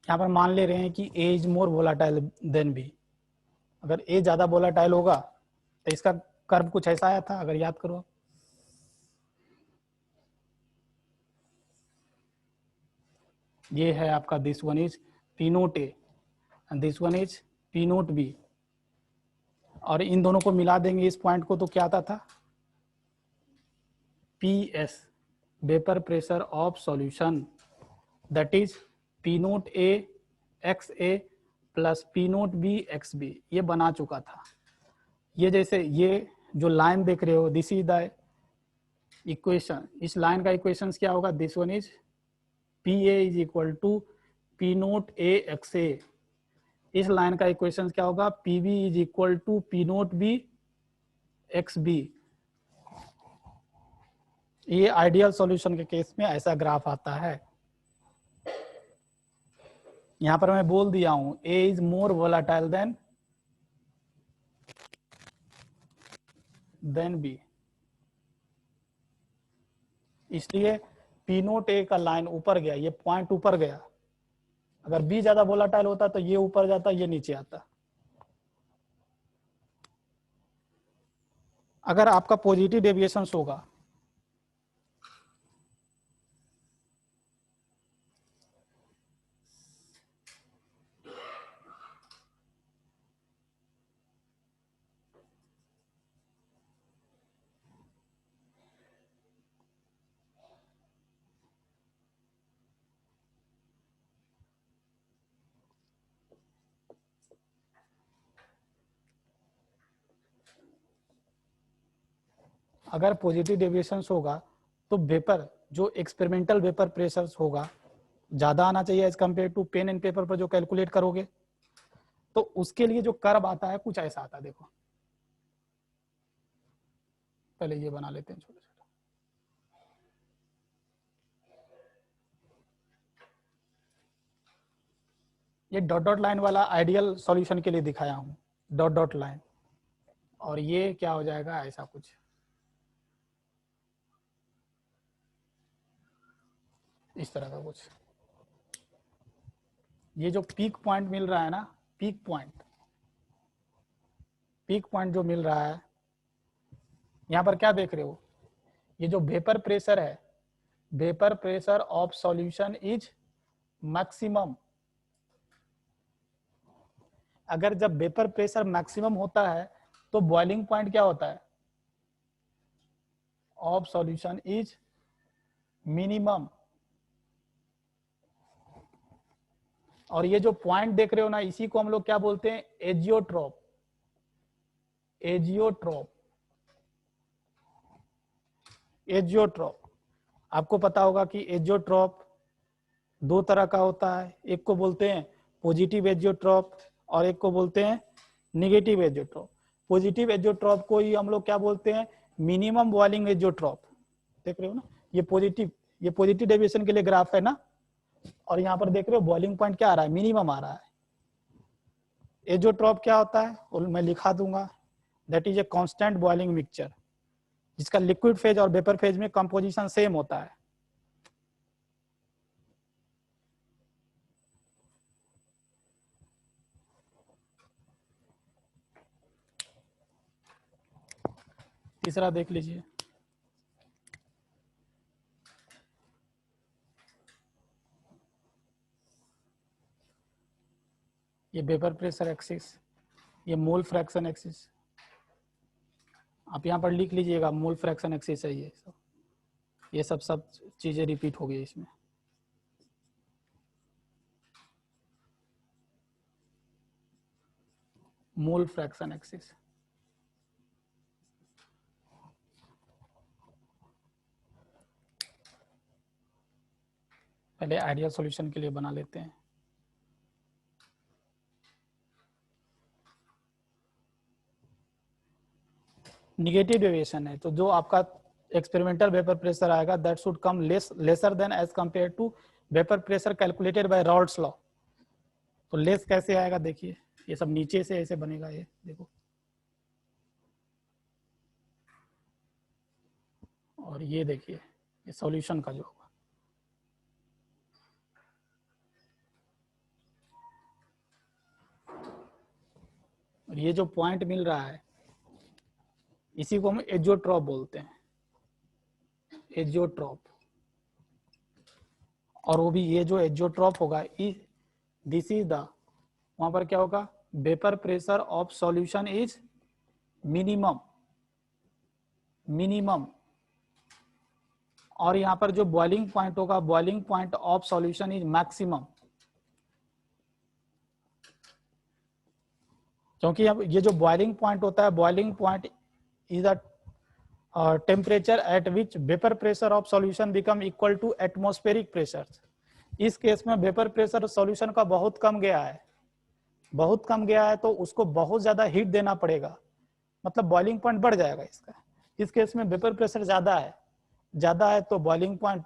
यहाँ पर मान ले रहे हैं कि a is more volatile than b. अगर ए ज्यादा वोलाटाइल होगा तो इसका कर्व कुछ ऐसा आया था, अगर याद करो। ये है आपका this one is P note A and this one is P note B, और इन दोनों को मिला देंगे इस पॉइंट को, तो क्या आता था? P S, vapour pressure of solution, that is P note A x A plus P note B x B. ये बना चुका था। ये जैसे ये जो लाइन देख रहे हो, दिस इज द इक्वेशन। इस लाइन का इक्वेशन क्या होगा? This one is p a is equal to P note A x a. इस लाइन का इक्वेशन क्या होगा? P b is equal to P note B x B. ये ideal solution के केस में ऐसा ग्राफ आता है। यहां पर मैं बोल दिया हूं a is more volatile than b, इसलिए पी नोट ए का लाइन ऊपर गया, ये पॉइंट ऊपर गया। अगर बी ज्यादा वोलाटाइल होता तो ये ऊपर जाता, ये नीचे आता। अगर आपका पॉजिटिव डेविएशन होगा, अगर पॉजिटिव डेविएशन होगा तो वेपर जो एक्सपेरिमेंटल वेपर प्रेशर होगा ज्यादा आना चाहिए as compare to pen and paper पर जो कैलकुलेट करोगे। तो उसके लिए जो कर्व आता है कुछ ऐसा आता है, देखो। पहले ये बना लेते हैं छोटे छोटे। ये डॉट डॉट लाइन वाला आइडियल सॉल्यूशन के लिए दिखाया हूं, डॉट डॉट लाइन। और ये क्या हो जाएगा? ऐसा कुछ, इस तरह का कुछ। ये जो पीक पॉइंट मिल रहा है ना, पीक पॉइंट जो मिल रहा है, यहां पर क्या देख रहे हो? ये जो वेपर प्रेशर है, vapour pressure of solution is maximum. अगर जब वेपर प्रेशर मैक्सिमम होता है तो बॉइलिंग पॉइंट क्या होता है? Of solution is minimum. और ये जो पॉइंट देख रहे हो ना, इसी को हम लोग क्या बोलते हैं? एजियोट्रॉप। Azeotrope, azeotrope. आपको पता होगा कि एजियोट्रॉप दो तरह का होता है, एक को बोलते हैं पॉजिटिव एजियोट्रॉप और एक को बोलते हैं निगेटिव एजियोट्रॉप। पॉजिटिव एजियोट्रॉप को ही हम लोग क्या बोलते हैं? Minimum boiling azeotrope. देख रहे हो ना, ये पॉजिटिव डेविएशन के लिए ग्राफ है ना, और यहाँ पर देख रहे हो बॉइलिंग पॉइंट क्या आ रहा है? मिनिमम आ रहा है। एजियोट्रॉप क्या होता है? और मैं लिखा दूंगा, that is a constant boiling mixture, जिसका लिक्विड फेज और वेपर फेज में कंपोजिशन सेम होता है। तीसरा देख लीजिए, ये वेपर प्रेशर एक्सिस, ये मोल फ्रैक्शन एक्सिस। आप यहाँ पर लिख लीजिएगा, मोल फ्रैक्शन एक्सिस है ये सब चीजें रिपीट हो गई इसमें। Mole fraction axis. पहले आइडियल सॉल्यूशन के लिए बना लेते हैं। निगेटिव डेविएशन है तो जो आपका एक्सपेरिमेंटल वेपर प्रेशर आएगा that should come lesser than as compare to vapour pressure calculated by Raoult's law. तो लेस कैसे आएगा देखिए, ये सब नीचे से ऐसे बनेगा, ये देखो, और ये देखिए ये सॉल्यूशन का जो होगा। और ये जो पॉइंट मिल रहा है इसी को हम एजियोट्रॉप बोलते हैं, एजियोट्रॉप। और वो भी ये जो एजियोट्रॉप होगा दिस इज द, वहां पर क्या होगा, vapour pressure of solution is minimum, minimum. और यहां पर जो बॉइलिंग पॉइंट होगा, boiling point of solution is maximum. क्योंकि अब ये जो बॉइलिंग पॉइंट होता है, boiling point is the temperature at which vapour pressure of solution become equal to atmospheric pressure. इस केस में वेपर प्रेशर सॉल्यूशन का बहुत कम गया है, बहुत कम गया है, तो उसको बहुत ज्यादा हीट देना पड़ेगा, मतलब बॉइलिंग पॉइंट बढ़ जाएगा इसका। इस केस में वेपर प्रेशर ज्यादा है, ज्यादा है तो बॉइलिंग पॉइंट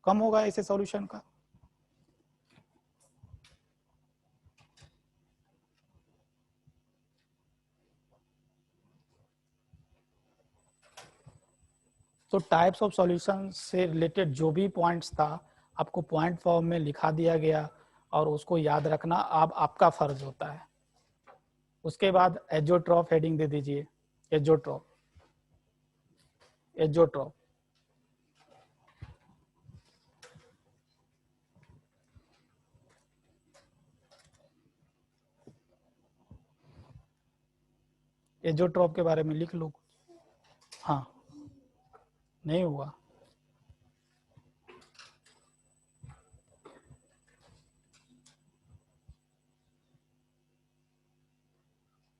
कम होगा इसे सॉल्यूशन का। तो टाइप्स ऑफ सॉल्यूशन से रिलेटेड जो भी पॉइंट्स था आपको पॉइंट फॉर्म में लिखा दिया गया और उसको याद रखना अब आपका फर्ज होता है। उसके बाद एजियोट्रॉप हेडिंग दे दीजिए, एजियोट्रॉप, एजियोट्रॉप। एजियोट्रॉप के बारे में लिख लो। हाँ, नहीं हुआ।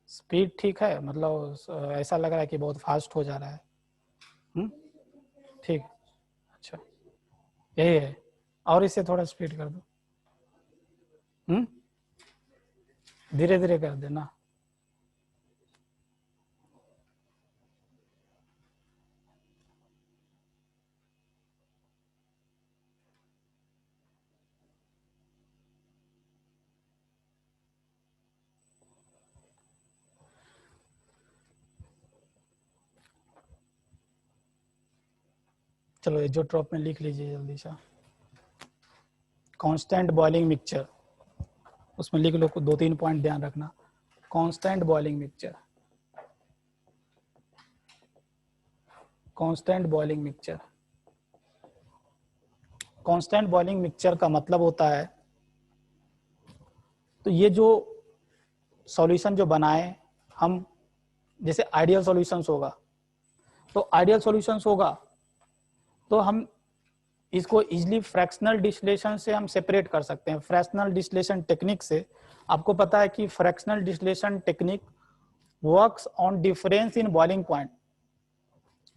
स्पीड ठीक है, मतलब ऐसा लग रहा है कि बहुत फास्ट हो जा रहा है। ठीक, अच्छा यही है, और इसे थोड़ा स्पीड कर दो। धीरे धीरे कर देना। चलो एजियोट्रॉप में लिख लीजिए जल्दी से। कांस्टेंट बॉइलिंग मिक्सचर, उसमें लिख लो, 2-3 पॉइंट ध्यान रखना। Constant boiling mixture, constant boiling mixture. Constant boiling mixture का मतलब होता है, तो ये जो सॉल्यूशन जो बनाए हम, जैसे आइडियल सॉल्यूशंस होगा, तो आइडियल सॉल्यूशंस होगा तो हम इसको इजिली फ्रैक्शनल डिस्टिलेशन से हम सेपरेट कर सकते हैं। फ्रैक्शनल डिस्टिलेशन टेक्निक से, आपको पता है कि fractional distillation technique works on difference in boiling point.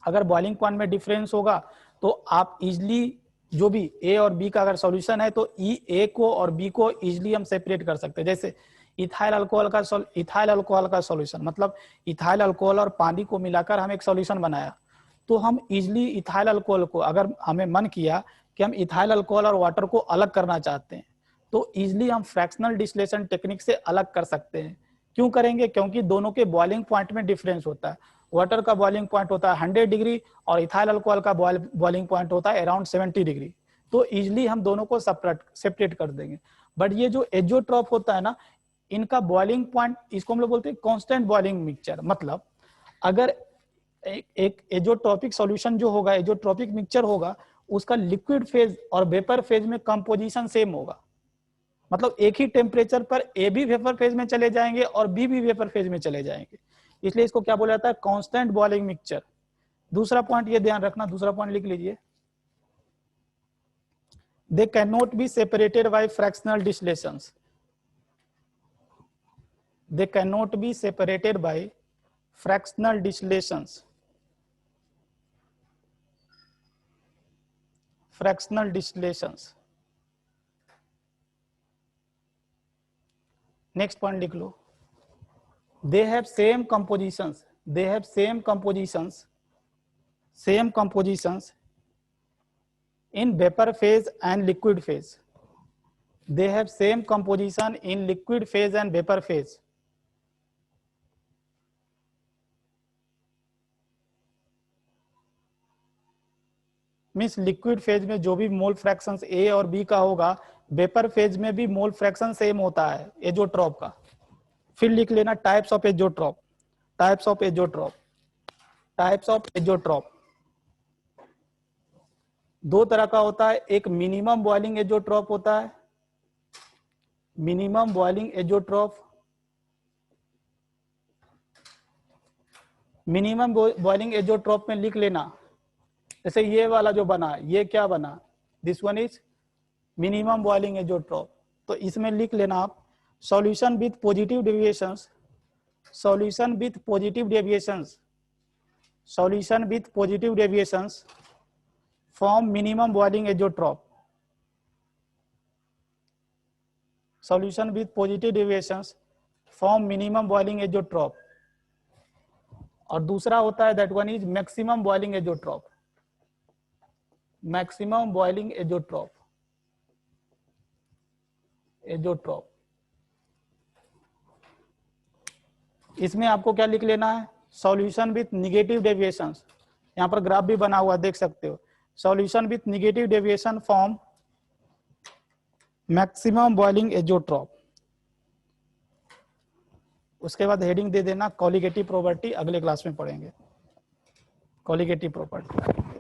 अगर बॉइलिंग पॉइंट में डिफरेंस होगा तो आप इजिली जो भी ए और बी का अगर सॉल्यूशन है तो ए को और बी को इजिली हम सेपरेट कर सकते हैं। जैसे इथाइल अल्कोहल का सॉल्यूशन, मतलब इथाइल अल्कोहल और पानी को मिलाकर हम एक सॉल्यूशन बनाया, तो हम इजिली इथाइल अल्कोहल को, अगर हमें मन किया कि हम इथाइल अल्कोहल और वाटर को अलग करना चाहते हैं, तो इजिली हम फ्रैक्शनल डिस्टिलेशन टेक्निक से अलग कर सकते हैं। क्यों करेंगे? क्योंकि दोनों के बॉइलिंग पॉइंट में डिफरेंस होता है। वाटर का बॉइलिंग पॉइंट होता है 100 डिग्री और इथाइल अल्कोहल का बॉइलिंग पॉइंट होता है अराउंड 70 डिग्री। तो इजिली हम दोनों को सेपरेट कर देंगे। बट ये जो एजियोट्रॉप होता है ना, इनका बॉइलिंग पॉइंट, इसको हम लोग बोलते हैं कांस्टेंट बॉइलिंग मिक्सचर। मतलब अगर एक एजियोट्रॉपिक सॉल्यूशन जो होगा, एजियोट्रॉपिक मिक्सचर होगा, उसका लिक्विड फेज और वेपर फेज में कंपोजिशन सेम होगा। मतलब एक ही टेम्परेचर पर ए भी वेपर फेज में चले जाएंगे और बी भी वेपर फेज में चले जाएंगे, इसलिए इसको क्या बोला जाता है? Constant boiling mixture. दूसरा पॉइंट ये ध्यान रखना, दूसरा पॉइंट लिख लीजिए, they can not be separated by fractional distillations. they cannot be separated by fractional distillations. Fractional distillations. Next point लिख लो. They have same compositions. They have same compositions. Same compositions in vapor phase and liquid phase. They have same composition in liquid phase and vapor phase. Means liquid phase में जो भी मोल fractions ए और B का होगा, vapour phase में भी mole fraction same होता है एजोट्रॉप का. फिर लिख लेना types of azeotrope. Types of azeotrope. Types of azeotrope दो तरह का होता है. एक मिनिमम बॉइलिंग एजोट्रॉप होता है. Minimum boiling azeotrope. Minimum boiling azeotrope में लिख लेना, जैसे ये वाला जो बना, ये क्या बना, this one is minimum boiling azeotrope. तो इसमें लिख लेना आप solution with positive deviations. Solution with positive deviations. Solution with positive deviations form minimum boiling azeotrope. Solution with positive deviations form minimum boiling azeotrope. और दूसरा होता है that one is maximum boiling azeotrope. Maximum boiling azeotrope. Azeotrope इसमें आपको क्या लिख लेना है, सॉल्यूशन विथ निगेटिव डेविएशंस. यहां पर ग्राफ भी बना हुआ देख सकते हो. Solution with negative deviation form maximum boiling azeotrope. उसके बाद हेडिंग दे देना कॉलिगेटिव प्रॉपर्टी. अगले क्लास में पढ़ेंगे कॉलिगेटिव प्रॉपर्टी.